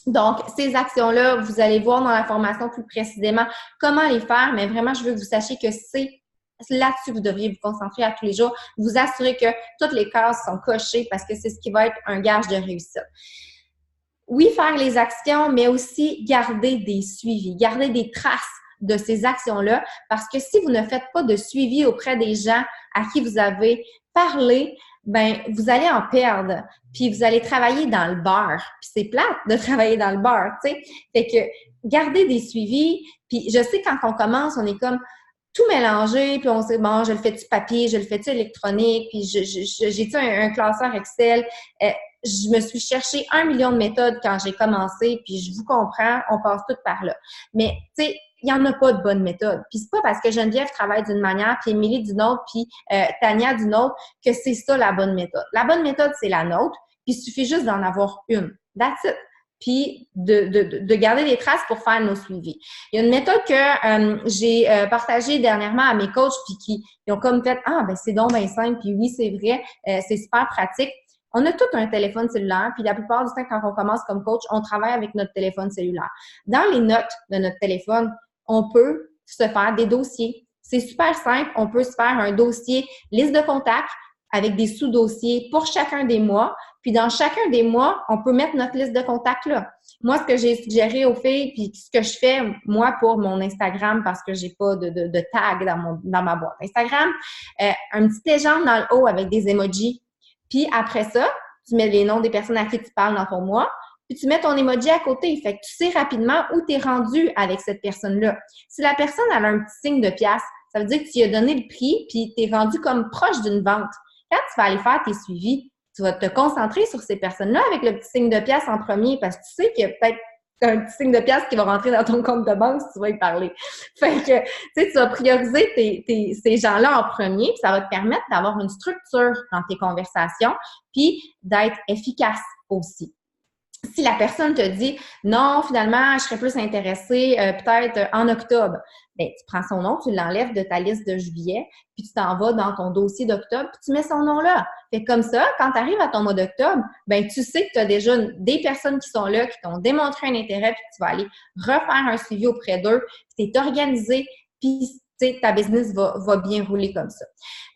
Donc, ces actions-là, vous allez voir dans la formation plus précisément comment les faire, mais vraiment, je veux que vous sachiez que c'est là-dessus que vous devriez vous concentrer à tous les jours, vous assurer que toutes les cases sont cochées parce que c'est ce qui va être un gage de réussite. Oui, faire les actions, mais aussi garder des suivis, garder des traces de ces actions-là, parce que si vous ne faites pas de suivi auprès des gens à qui vous avez parlé, ben vous allez en perdre, puis vous allez travailler dans le beurre. Puis c'est plate de travailler dans le beurre, tu sais. Fait que garder des suivis, puis je sais quand on commence, on est comme tout mélangé, puis on sait, bon, je le fais-tu papier, je le fais-tu électronique, puis j'ai-tu un classeur Excel? Je me suis cherché 1 million de méthodes quand j'ai commencé, puis je vous comprends, on passe toutes par là. Mais, tu sais, il n'y en a pas de bonne méthode. Puis c'est pas parce que Geneviève travaille d'une manière, puis Émilie d'une autre, puis Tania d'une autre, que c'est ça la bonne méthode. La bonne méthode, c'est la nôtre, puis il suffit juste d'en avoir une. That's it. Puis de garder des traces pour faire nos suivis. Il y a une méthode que j'ai partagée dernièrement à mes coachs, puis ils ont comme fait « Ah, ben c'est donc bien simple, puis oui, c'est vrai, c'est super pratique. » On a tout un téléphone cellulaire, puis la plupart du temps, quand on commence comme coach, on travaille avec notre téléphone cellulaire. Dans les notes de notre téléphone, on peut se faire des dossiers. C'est super simple. On peut se faire un dossier liste de contacts avec des sous-dossiers pour chacun des mois. Puis dans chacun des mois, on peut mettre notre liste de contacts là. Moi, ce que j'ai suggéré aux filles, puis ce que je fais, moi, pour mon Instagram, parce que j'ai pas de tag dans ma boîte Instagram, un petit légende dans le haut avec des emojis. Puis après ça, tu mets les noms des personnes à qui tu parles dans ton mois, puis tu mets ton emoji à côté. Fait que tu sais rapidement où tu es rendu avec cette personne-là. Si la personne a un petit signe de pièce, ça veut dire que tu lui as donné le prix, puis tu es rendu comme proche d'une vente. Quand tu vas aller faire tes suivis, tu vas te concentrer sur ces personnes-là avec le petit signe de pièce en premier parce que tu sais qu'il y a peut-être un petit signe de pièce qui va rentrer dans ton compte de banque si tu vas y parler. Fait que, tu sais, tu vas prioriser ces gens-là en premier, puis ça va te permettre d'avoir une structure dans tes conversations, puis d'être efficace aussi. Si la personne te dit « Non, finalement, je serais plus intéressée peut-être en octobre », bien, tu prends son nom, tu l'enlèves de ta liste de juillet, puis tu t'en vas dans ton dossier d'octobre, puis tu mets son nom là. Fait comme ça, quand tu arrives à ton mois d'octobre, bien, tu sais que tu as déjà des personnes qui sont là, qui t'ont démontré un intérêt, puis tu vas aller refaire un suivi auprès d'eux, puis tu es organisé, puis ta business va bien rouler comme ça.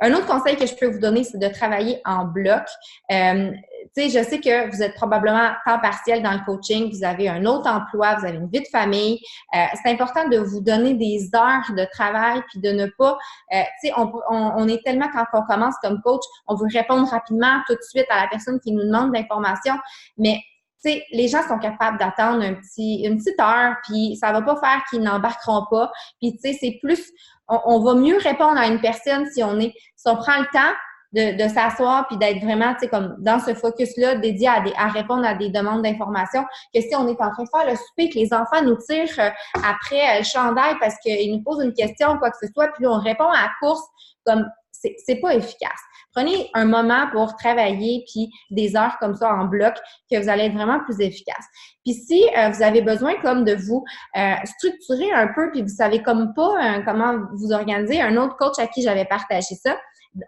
Un autre conseil que je peux vous donner, c'est de travailler en bloc. Je sais que vous êtes probablement temps partiel dans le coaching, vous avez un autre emploi, vous avez une vie de famille. C'est important de vous donner des heures de travail puis de ne pas, on est tellement quand on commence comme coach, on veut répondre rapidement tout de suite à la personne qui nous demande de l'information, mais les gens sont capables d'attendre une petite heure, puis ça va pas faire qu'ils n'embarqueront pas. Puis c'est plus, on va mieux répondre à une personne si on prend le temps de s'asseoir puis d'être vraiment, tu sais, comme dans ce focus-là dédié à répondre à des demandes d'informations, que si on est en train de faire le souper, que les enfants nous tirent après le chandail parce qu'ils nous posent une question ou quoi que ce soit, puis là, on répond à la course, comme c'est pas efficace. Prenez un moment pour travailler, puis des heures comme ça en bloc, que vous allez être vraiment plus efficace. Puis si vous avez besoin comme de vous structurer un peu, puis vous savez comme pas comment vous organiser, un autre coach à qui j'avais partagé ça,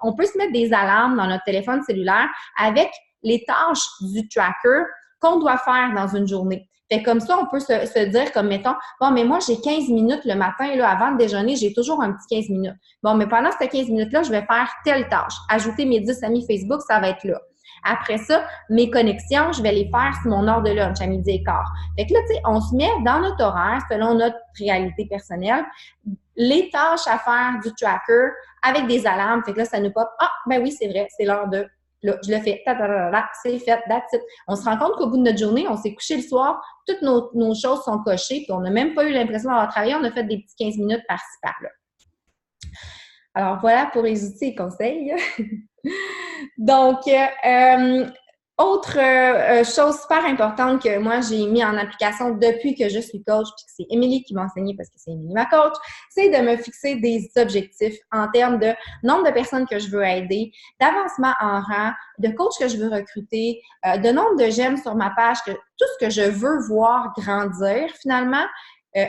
on peut se mettre des alarmes dans notre téléphone cellulaire avec les tâches du tracker qu'on doit faire dans une journée. Fait comme ça, on peut se dire comme, mettons, bon, mais moi, j'ai 15 minutes le matin, là, avant le déjeuner, j'ai toujours un petit 15 minutes. Bon, mais pendant ces 15 minutes-là, je vais faire telle tâche. Ajouter mes 10 amis Facebook, ça va être là. Après ça, mes connexions, je vais les faire sur mon heure de lunch à 12h15. Fait que là, tu sais, on se met dans notre horaire, selon notre réalité personnelle, les tâches à faire du tracker avec des alarmes. Fait que là, ça nous pop. Ah, ben oui, c'est vrai, c'est l'heure de... Là, je le fais, c'est fait, that's it. On se rend compte qu'au bout de notre journée, on s'est couché le soir, toutes nos choses sont cochées, puis on n'a même pas eu l'impression d'avoir travaillé, on a fait des petits 15 minutes par-ci, par-là. Alors, voilà pour les outils et conseils. Donc, autre chose super importante que moi, j'ai mis en application depuis que je suis coach, puis que c'est Émilie qui m'a enseigné parce que c'est Émilie ma coach, c'est de me fixer des objectifs en termes de nombre de personnes que je veux aider, d'avancement en rang, de coach que je veux recruter, de nombre de j'aime sur ma page, tout ce que je veux voir grandir finalement.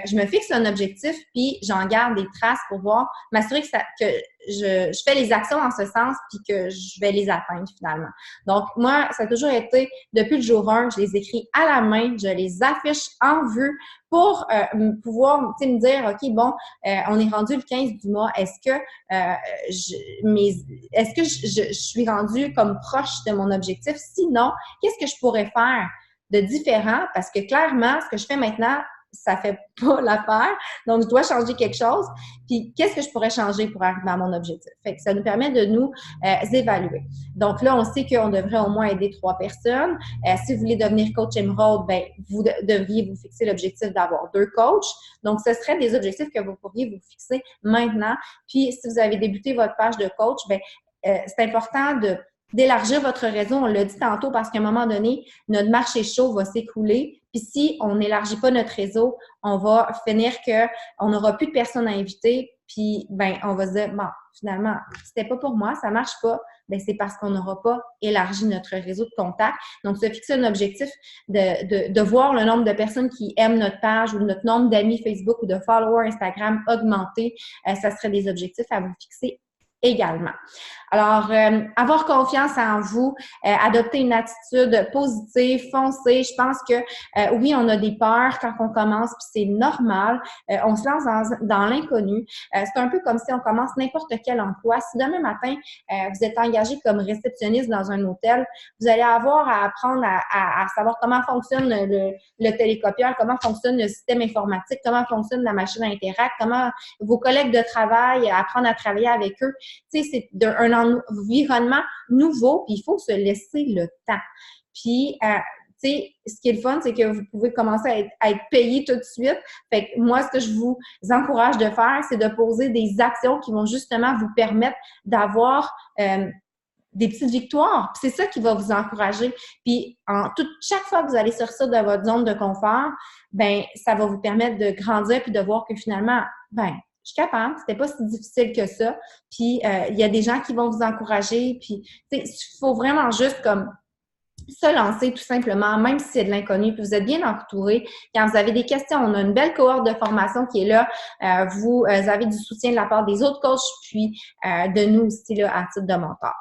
Je me fixe un objectif, puis j'en garde des traces pour voir, m'assurer que je fais les actions en ce sens, puis que je vais les atteindre finalement. Donc, moi, ça a toujours été, depuis le jour 1, je les écris à la main, je les affiche en vue pour pouvoir me dire, OK, bon, on est rendu le 15 du mois, est-ce que je suis rendue comme proche de mon objectif? Sinon, qu'est-ce que je pourrais faire de différent? Parce que clairement, ce que je fais maintenant, ça fait pas l'affaire. Donc, je dois changer quelque chose. Puis, qu'est-ce que je pourrais changer pour arriver à mon objectif? Fait que ça nous permet de nous évaluer. Donc, là, on sait qu'on devrait au moins aider 3 personnes. Si vous voulez devenir coach Emerald, ben, vous devriez vous fixer l'objectif d'avoir 2 coachs. Donc, ce serait des objectifs que vous pourriez vous fixer maintenant. Puis, si vous avez débuté votre page de coach, ben, c'est important d'élargir votre réseau, on l'a dit tantôt, parce qu'à un moment donné, notre marché chaud va s'écrouler. Puis si on n'élargit pas notre réseau, on va finir qu'on n'aura plus de personnes à inviter. Puis, ben, on va se dire, bon, finalement, c'était pas pour moi, ça marche pas. Ben, c'est parce qu'on n'aura pas élargi notre réseau de contacts. Donc, se fixer un objectif de voir le nombre de personnes qui aiment notre page ou notre nombre d'amis Facebook ou de followers Instagram augmenter, ça serait des objectifs à vous fixer également. Alors, avoir confiance en vous, adopter une attitude positive, foncer. Je pense que oui, on a des peurs quand on commence, puis c'est normal. On se lance dans l'inconnu. C'est un peu comme si on commence n'importe quel emploi. Si demain matin, vous êtes engagé comme réceptionniste dans un hôtel, vous allez avoir à apprendre à savoir comment fonctionne le télécopieur, comment fonctionne le système informatique, comment fonctionne la machine à Interact, comment vos collègues de travail, apprendre à travailler avec eux. Tu sais, c'est un environnement nouveau, puis il faut se laisser le temps. Puis, tu sais, ce qui est le fun, c'est que vous pouvez commencer à être payé tout de suite. Fait que moi, ce que je vous encourage de faire, c'est de poser des actions qui vont justement vous permettre d'avoir des petites victoires. Puis c'est ça qui va vous encourager. Puis chaque fois que vous allez sortir de votre zone de confort, ben ça va vous permettre de grandir puis de voir que finalement, ben je suis capable, c'était pas si difficile que ça. Puis, il y a des gens qui vont vous encourager. Puis, tu sais, il faut vraiment juste comme se lancer tout simplement, même si c'est de l'inconnu. Puis, vous êtes bien entouré. Quand vous avez des questions, on a une belle cohorte de formation qui est là. Vous avez du soutien de la part des autres coachs, puis de nous aussi là, à titre de mentor.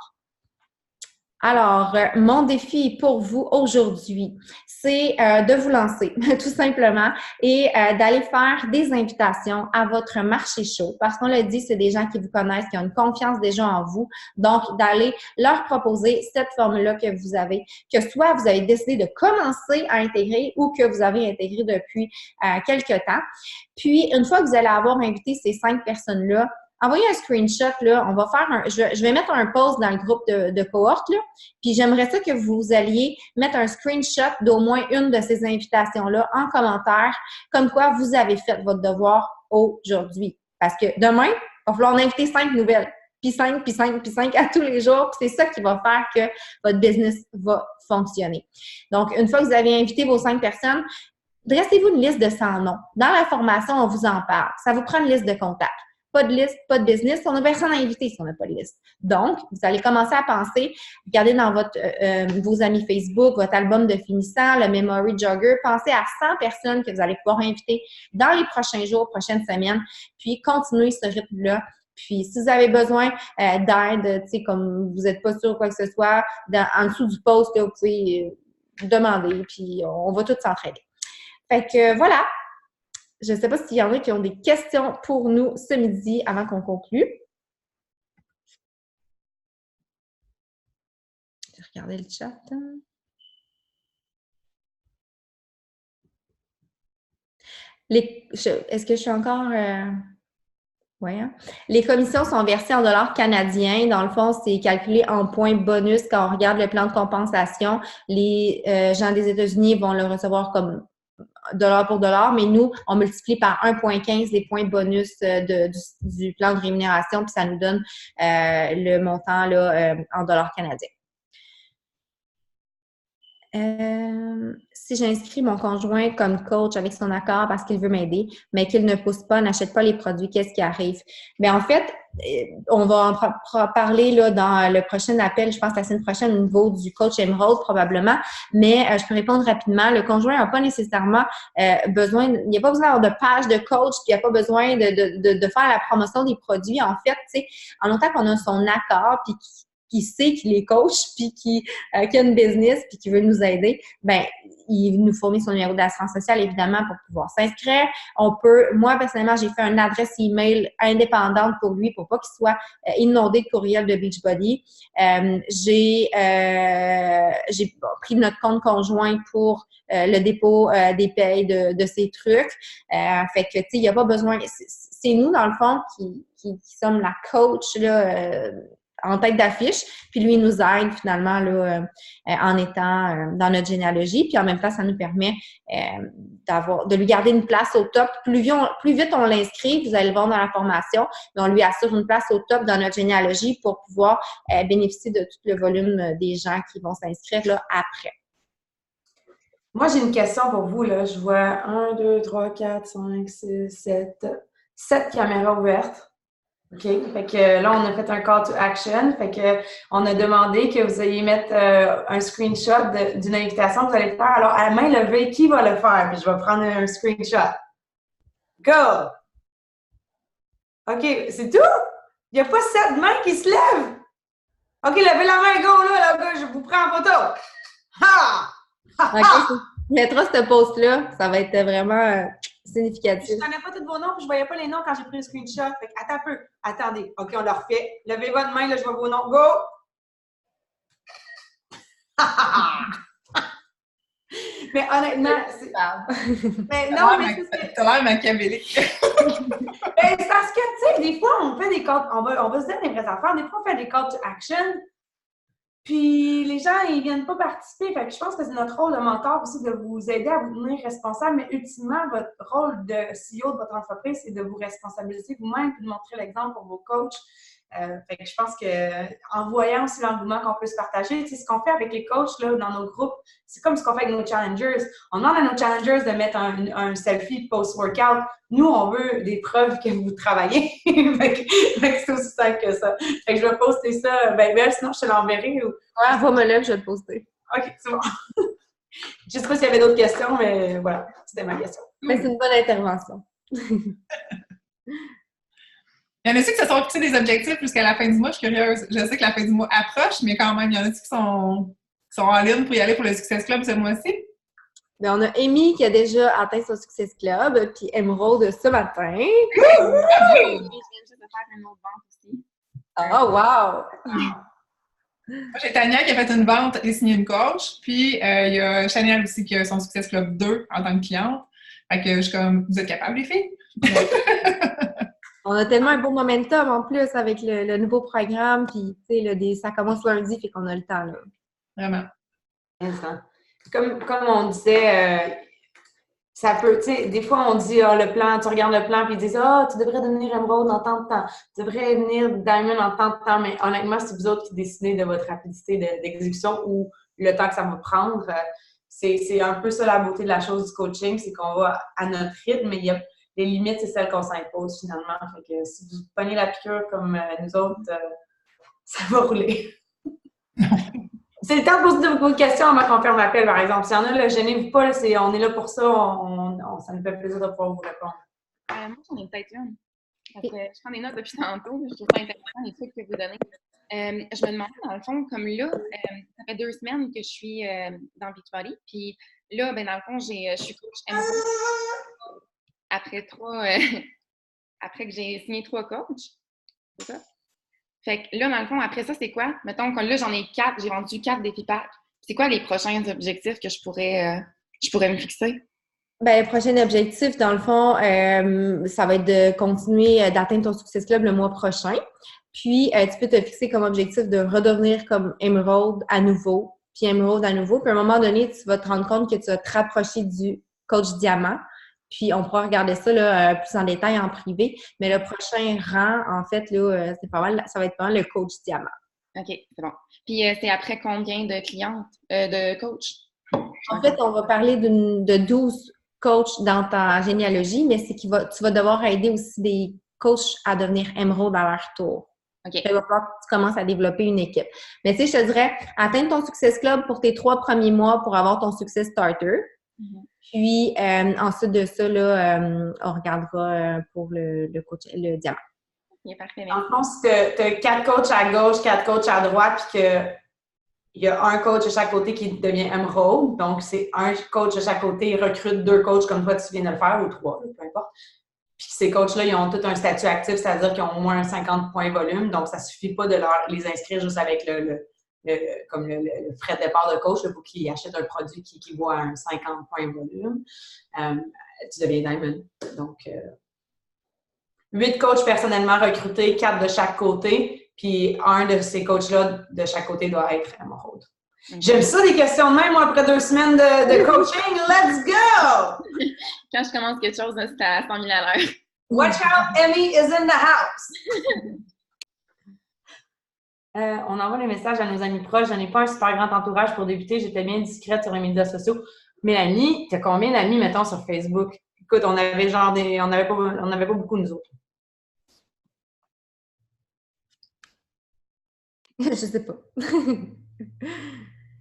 Alors, mon défi pour vous aujourd'hui, c'est de vous lancer tout simplement et d'aller faire des invitations à votre marché chaud. Parce qu'on l'a dit, c'est des gens qui vous connaissent, qui ont une confiance déjà en vous. Donc, d'aller leur proposer cette formule-là que vous avez, que soit vous avez décidé de commencer à intégrer ou que vous avez intégré depuis quelques temps. Puis, une fois que vous allez avoir invité ces 5 personnes-là, envoyez un screenshot, là, on va faire je vais mettre un post dans le groupe de cohorte, là, puis j'aimerais ça que vous alliez mettre un screenshot d'au moins une de ces invitations-là en commentaire, comme quoi vous avez fait votre devoir aujourd'hui. Parce que demain, il va falloir en inviter 5 nouvelles. puis 5, puis 5, puis 5 à tous les jours. Puis c'est ça qui va faire que votre business va fonctionner. Donc, une fois que vous avez invité vos 5 personnes, dressez-vous une liste de 100 noms. Dans la formation, on vous en parle. Ça vous prend une liste de contacts. Pas de liste, pas de business. On n'a personne à inviter si on n'a pas de liste. Donc, vous allez commencer à penser, regardez dans vos amis Facebook, votre album de finissant, le Memory Jogger, pensez à 100 personnes que vous allez pouvoir inviter dans les prochains jours, prochaines semaines, puis continuez ce rythme-là. Puis, si vous avez besoin d'aide, tu sais, comme vous n'êtes pas sûr ou quoi que ce soit, en dessous du post, là, vous pouvez demander, puis on va tous s'entraider. Fait que voilà. Je ne sais pas s'il y en a qui ont des questions pour nous ce midi avant qu'on conclue. Je vais regarder le chat. Est-ce que je suis encore... Oui, hein? Les commissions sont versées en dollars canadiens. Dans le fond, c'est calculé en points bonus quand on regarde le plan de compensation. Les gens des États-Unis vont le recevoir comme dollar pour dollar, mais nous, on multiplie par 1,15 les points bonus du plan de rémunération, puis ça nous donne le montant là, en dollars canadiens. Si j'inscris mon conjoint comme coach avec son accord parce qu'il veut m'aider, mais qu'il ne pousse pas, n'achète pas les produits, qu'est-ce qui arrive? Mais en fait, on va en parler là, dans le prochain appel, je pense la semaine prochaine, au niveau du coach Emerald probablement, mais je peux répondre rapidement. Le conjoint n'a pas nécessairement besoin, il n'y a pas besoin d'avoir de page de coach, puis il n'y a pas besoin de faire la promotion des produits. En fait, tu sais, en autant qu'on a son accord, puis qui sait qu'il est coach, puis qui a une business, puis qui veut nous aider, ben il nous fournit son numéro d'assurance sociale, évidemment, pour pouvoir s'inscrire. Moi, personnellement, j'ai fait une adresse email indépendante pour lui, pour pas qu'il soit inondé de courriels de Beachbody. J'ai pris notre compte conjoint pour le dépôt des payes de ces trucs. Fait que, tu sais, il n'y a pas besoin... C'est nous, dans le fond, qui sommes la coach, là, en tête d'affiche, puis lui, il nous aide finalement là, en étant dans notre généalogie, puis en même temps, ça nous permet de lui garder une place au top. Plus vite on l'inscrit, vous allez le voir dans la formation, mais on lui assure une place au top dans notre généalogie pour pouvoir bénéficier de tout le volume des gens qui vont s'inscrire là après. Moi, j'ai une question pour vous, là. Je vois 1, 2, 3, 4, 5, 6, 7 caméras ouvertes. OK. Fait que là, on a fait un call to action. Fait que on a demandé que vous ayez mettre un screenshot d'une invitation que vous allez faire. Alors, à la main levée, qui va le faire? Puis je vais prendre un screenshot. Go! OK, c'est tout? Il n'y a pas 7 mains qui se lèvent? OK, levez la main, go, là, gars, je vous prends en photo. Ha! OK, tu mettras ce post-là. Ça va être vraiment... significatif. Je ne connais pas tous vos noms, puis je ne voyais pas les noms quand j'ai pris le screenshot. Fait que, attends un peu. Attendez. OK, on le refait. Levez votre main, là, je vois vos noms. Go! Mais honnêtement, c'est... Mais non, mais c'est... T'as l'air machiavélique. Mais c'est parce que, tu sais, des fois, on fait des calls... On va se dire des vraies affaires. Des fois, on fait des calls to action. Puis les gens, ils viennent pas participer. Fait que je pense que c'est notre rôle de mentor aussi de vous aider à vous tenir responsable. Mais ultimement, votre rôle de CEO de votre entreprise, c'est de vous responsabiliser vous-même et de montrer l'exemple pour vos coachs. Fait que je pense qu'en voyant aussi l'engouement qu'on peut se partager, tu sais, ce qu'on fait avec les coachs là, dans nos groupes, c'est comme ce qu'on fait avec nos challengers. On demande à nos challengers de mettre un selfie post-workout. Nous, on veut des preuves que vous travaillez. fait que c'est aussi simple que ça. Fait que je vais poster ça. Ben, sinon, je te l'enverrai. Ou... Ouais, envoie-moi-le, je vais le poster. OK, c'est bon. Je ne sais pas s'il y avait d'autres questions, mais voilà, c'était ma question. Mais c'est une bonne intervention. Il y en a-tu qui se sont fixés des objectifs jusqu'à la fin du mois? Je suis curieuse. Je sais que la fin du mois approche, mais quand même, il y en a-tu qui sont en ligne pour y aller pour le Success Club ce mois-ci? Bien, on a Amy qui a déjà atteint son Success Club, puis Emerald ce matin. Je viens juste de faire une autre vente aussi. Oh, wow! Moi, j'ai Tania qui a fait une vente et signé une coach. Puis, il y a Chanel aussi qui a son Success Club 2 en tant que cliente. Fait que je suis comme, vous êtes capables, les filles? On a tellement un beau momentum en plus avec le nouveau programme, puis tu sais, ça commence lundi, fait qu'on a le temps, là. Vraiment. Comme on disait, ça peut, tu sais, des fois, on dit, le plan, tu regardes le plan, puis ils disent, tu devrais devenir Emerald en tant de temps, tu devrais devenir Diamond en tant de temps, mais honnêtement, c'est vous autres qui décidez de votre rapidité d'exécution ou le temps que ça va prendre. C'est un peu ça la beauté de la chose du coaching, c'est qu'on va à notre rythme, mais les limites, c'est celles qu'on s'impose finalement. Fait que si vous prenez la piqûre comme nous autres, ça va rouler. C'est le temps de poser beaucoup de questions avant qu'on ferme l'appel, par exemple. S'il y en a, là, gênez-vous pas, on est là pour ça. Ça nous fait plaisir de pouvoir vous répondre. Moi, j'en ai peut-être une. Parce que je prends des notes depuis tantôt. Je trouve ça intéressant, les trucs que vous donnez. Je me demandais, dans le fond, comme là, ça fait 2 semaines que je suis dans Beachbody. Puis là, ben, dans le fond, je suis coach Emerald. Après que j'ai signé 3 coachs. C'est ça? Fait que là, dans le fond, après ça, c'est quoi? Mettons que là, j'en ai 4, j'ai vendu 4 défis packs. C'est quoi les prochains objectifs que je pourrais me fixer? Ben, le prochain objectif, dans le fond, ça va être de continuer d'atteindre ton Success Club le mois prochain. Puis, tu peux te fixer comme objectif de redevenir comme Emerald à nouveau, puis Emerald à nouveau. Puis, à un moment donné, tu vas te rendre compte que tu vas te rapprocher du coach diamant. Puis, on pourra regarder ça là, plus en détail en privé. Mais le prochain rang, en fait, là, c'est pas mal, ça va être pas mal le coach diamant. OK, c'est bon. Puis, c'est après combien de clientes, de coachs? En fait, on va parler de 12 coachs dans ta généalogie, mais c'est tu vas devoir aider aussi des coachs à devenir Emerald à leur tour. OK. Il va falloir que tu commences à développer une équipe. Mais tu sais, je te dirais, atteindre ton Success Club pour tes 3 premiers mois pour avoir ton Success Starter. Mm-hmm. Puis, ensuite de ça, là, on regardera pour le diamant. Okay, parfait. En fond, si tu as 4 coachs à gauche, 4 coachs à droite, puis qu'il y a un coach de chaque côté qui devient Emerald, donc c'est un coach de chaque côté, il recrute 2 coachs comme toi, tu viens de le faire, ou 3, peu importe. Puis ces coachs-là, ils ont tout un statut actif, c'est-à-dire qu'ils ont au moins 50 points volume, donc ça ne suffit pas de les inscrire juste avec le frais de départ de coach, pour qu'ils achètent un produit qui équivaut à un 50 points volume. Tu deviens Diamond. Donc, 8 coachs personnellement recrutés, 4 de chaque côté, puis un de ces coachs-là de chaque côté doit être Emerald. Mm-hmm. J'aime ça, des questions de même, moi, après 2 semaines de coaching. Let's go! Quand je commence quelque chose, c'est à 100 000 à l'heure. Watch out, Emmy is in the house! On envoie les messages à nos amis proches. Je n'ai pas un super grand entourage pour débuter. J'étais bien discrète sur les médias sociaux. Mélanie, tu as combien d'amis, mettons, sur Facebook? Écoute, on avait pas beaucoup, nous autres. Je sais pas.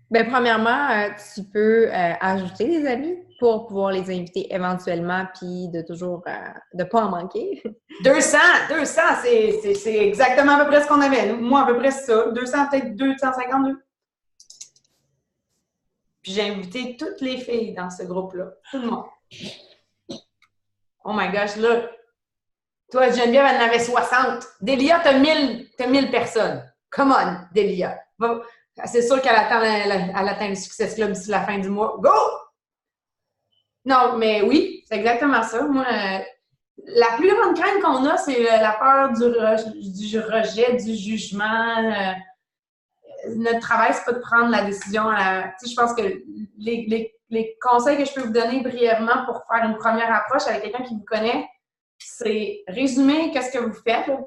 Ben, premièrement, tu peux ajouter des amis pour pouvoir les inviter éventuellement, puis de toujours de pas en manquer. 200, c'est exactement à peu près ce qu'on avait. Moi, à peu près ça. 200, peut-être 252. Puis j'ai invité toutes les filles dans ce groupe-là. Tout le monde. Oh my gosh, là. Toi, Geneviève, elle en avait 60. Delia, t'as 1000 personnes. Come on, Delia. C'est sûr qu'elle atteint le Success Club d'ici la fin du mois. Go! Non, mais oui, c'est exactement ça. Moi, la plus grande crainte qu'on a, c'est la peur du rejet, du jugement. Notre travail, c'est pas de prendre la décision. Tu sais, je pense que les conseils que je peux vous donner brièvement pour faire une première approche avec quelqu'un qui vous connaît, c'est résumer qu'est-ce que vous faites, là,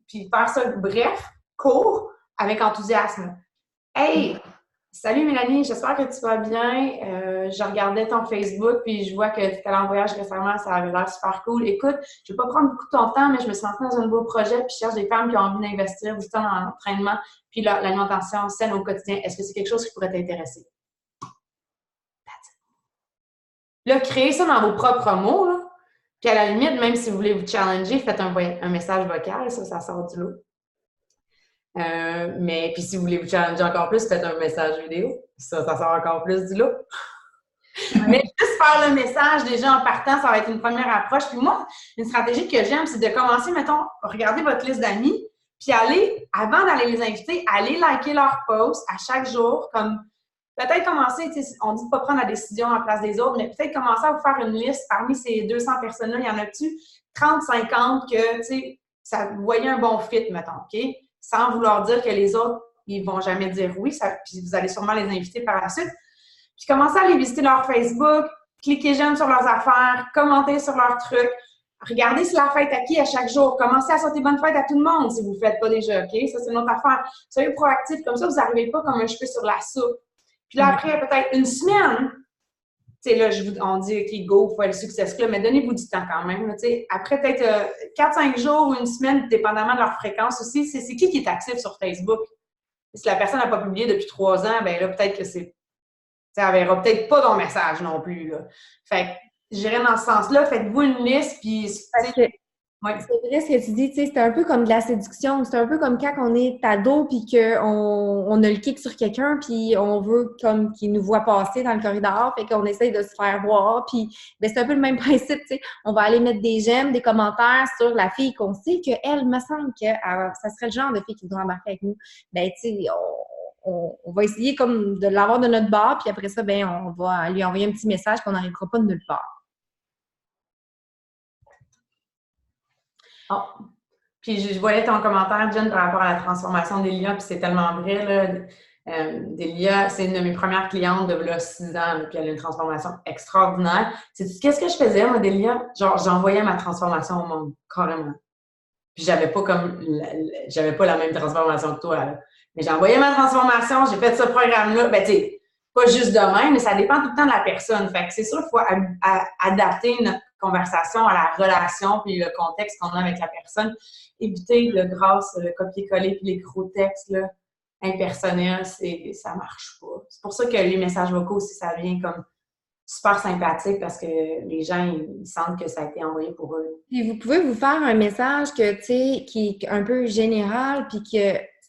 puis faire ça bref, court, avec enthousiasme. Hey! Salut Mélanie, j'espère que tu vas bien. Je regardais ton Facebook puis je vois que tu étais allée en voyage récemment, ça avait l'air super cool. Écoute, je ne vais pas prendre beaucoup de ton temps, mais je me suis lancée dans un nouveau projet puis je cherche des femmes qui ont envie d'investir du temps dans l'entraînement puis l'alimentation saine au quotidien. Est-ce que c'est quelque chose qui pourrait t'intéresser? Là, créez ça dans vos propres mots, là. Puis à la limite, même si vous voulez vous challenger, faites un message vocal, ça sort du lot. Mais puis si vous voulez vous challenger encore plus, faites un message vidéo. Ça sort encore plus du lot. Mais juste faire le message déjà en partant, ça va être une première approche. Puis moi, une stratégie que j'aime, c'est de commencer, mettons, regarder votre liste d'amis, puis aller, avant d'aller les inviter, aller liker leurs posts à chaque jour, comme peut-être commencer, on dit de ne pas prendre la décision à la place des autres, mais peut-être commencer à vous faire une liste parmi ces 200 personnes-là, il y en a-tu 30, 50 que, tu sais, vous voyez un bon fit, mettons, OK? Sans vouloir dire que les autres, ils vont jamais dire oui, puis vous allez sûrement les inviter par la suite. Puis commencez à aller visiter leur Facebook, cliquez j'aime sur leurs affaires, commentez sur leurs trucs, regardez si la fête à qui à chaque jour, commencez à souhaiter bonne fête à tout le monde si vous ne le faites pas déjà, OK? Ça, c'est notre affaire. Soyez proactifs, comme ça, vous n'arrivez pas comme un cheveu sur la soupe. Puis là, après, peut-être une semaine, tu sais, là, on dit, OK, go, il faut être success club, mais donnez-vous du temps quand même. Tu sais, après, peut-être 4-5 jours ou une semaine, dépendamment de leur fréquence aussi, c'est qui est actif sur Facebook? Si la personne n'a pas publié depuis 3 ans, ben là, peut-être que c'est. Elle verra peut-être pas ton message non plus. Là. Fait que j'irais dans ce sens-là, faites-vous une liste, puis. Ouais. C'est vrai ce que tu dis, tu sais, c'est un peu comme de la séduction. C'est un peu comme quand on est ado puis qu'on a le kick sur quelqu'un puis on veut comme qu'il nous voit passer dans le corridor, fait qu'on essaye de se faire voir. Puis ben, c'est un peu le même principe, tu sais. On va aller mettre des j'aime, des commentaires sur la fille qu'on sait qu'elle me semble que ça serait le genre de fille qui voudrait embarquer avec nous. Ben, tu sais, on va essayer comme de l'avoir de notre bord, puis après ça, ben on va lui envoyer un petit message qu'on n'arrivera pas de nulle part. Oh. Puis je voyais ton commentaire, Jen, par rapport à la transformation d'Elia, puis c'est tellement vrai, là. D'Elia, c'est une de mes premières clientes de là, 6 ans, là, puis elle a une transformation extraordinaire. Qu'est-ce que je faisais, moi, d'Elia? Genre, j'envoyais ma transformation au monde, carrément. Puis j'avais pas la même transformation que toi, là. Mais j'ai envoyé ma transformation, j'ai fait ce programme-là. Ben, tu sais, pas juste de même, mais ça dépend tout le temps de la personne. Fait que c'est sûr qu'il faut adapter notre conversation à la relation puis le contexte qu'on a avec la personne. Éviter le le copier-coller puis les gros textes là, impersonnels, ça marche pas. C'est pour ça que les messages vocaux aussi, ça vient comme super sympathique parce que les gens, ils sentent que ça a été envoyé pour eux. Puis vous pouvez vous faire un message qui est un peu général puis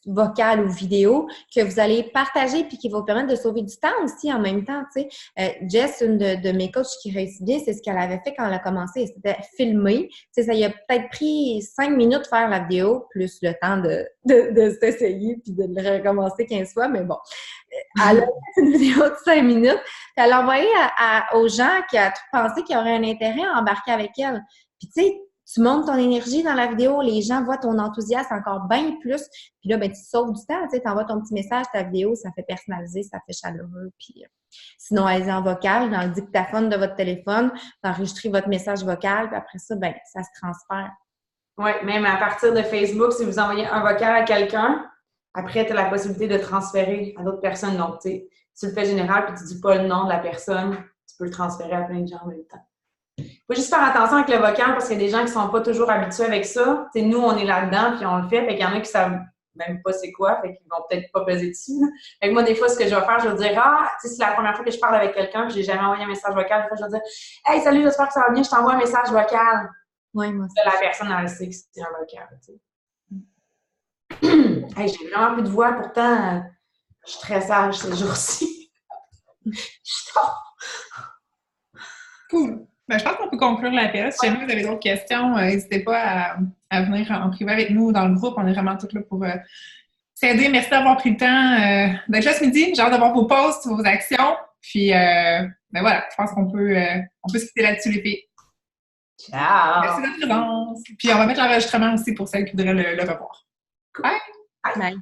vocal ou vidéo que vous allez partager puis qui va vous permettre de sauver du temps aussi en même temps, tu sais. Jess, une de mes coachs qui réussit bien, c'est ce qu'elle avait fait quand elle a commencé, c'était filmer. Tu sais, ça y a peut-être pris 5 minutes de faire la vidéo, plus le temps de s'essayer puis de le recommencer 15 fois, mais bon. Elle a fait une vidéo de 5 minutes, puis elle l'a envoyée aux gens qui a pensé qu'il y aurait un intérêt à embarquer avec elle. Puis tu sais, tu montes ton énergie dans la vidéo, les gens voient ton enthousiasme encore bien plus. Puis là, ben, tu sauves du temps, tu sais, t'envoies ton petit message, ta vidéo, ça fait personnalisé, ça fait chaleureux. Puis sinon, allez-y en vocal, dans le dictaphone de votre téléphone, enregistrez votre message vocal, puis après ça, ben, ça se transfère. Oui, même à partir de Facebook, si vous envoyez un vocal à quelqu'un, après, tu as la possibilité de transférer à d'autres personnes. Donc, tu sais, si tu le fais général puis tu ne dis pas le nom de la personne, tu peux le transférer à plein de gens en même temps. Il faut juste faire attention avec le vocal parce qu'il y a des gens qui ne sont pas toujours habitués avec ça. T'sais, nous, on est là-dedans puis on le fait. Fait qu'il y en a qui ne savent même pas c'est quoi. Fait qu'ils vont peut-être pas peser dessus. Fait que moi, des fois, ce que je vais faire, je vais dire tu sais, c'est la première fois que je parle avec quelqu'un puis j'ai jamais envoyé un message vocal. Des fois, je vais dire hey, salut, j'espère que ça va bien, je t'envoie un message vocal. Oui, moi aussi. La personne, elle sait que c'est un vocal. Hey, j'ai vraiment plus de voix, pourtant, je suis très sage ces jours-ci. Je dors. Cool. Ben, je pense qu'on peut conclure l'appel. Si jamais vous avez d'autres questions, n'hésitez pas à venir en privé avec nous dans le groupe. On est vraiment tous là pour s'aider. Merci d'avoir pris le temps d'être là ce midi. J'ai hâte d'avoir vos posts, vos actions. Puis, ben voilà, je pense qu'on peut se quitter là-dessus, les filles. Ciao! Merci de votre présence. Puis, on va mettre l'enregistrement aussi pour celles qui voudraient le revoir. Bye! Bye!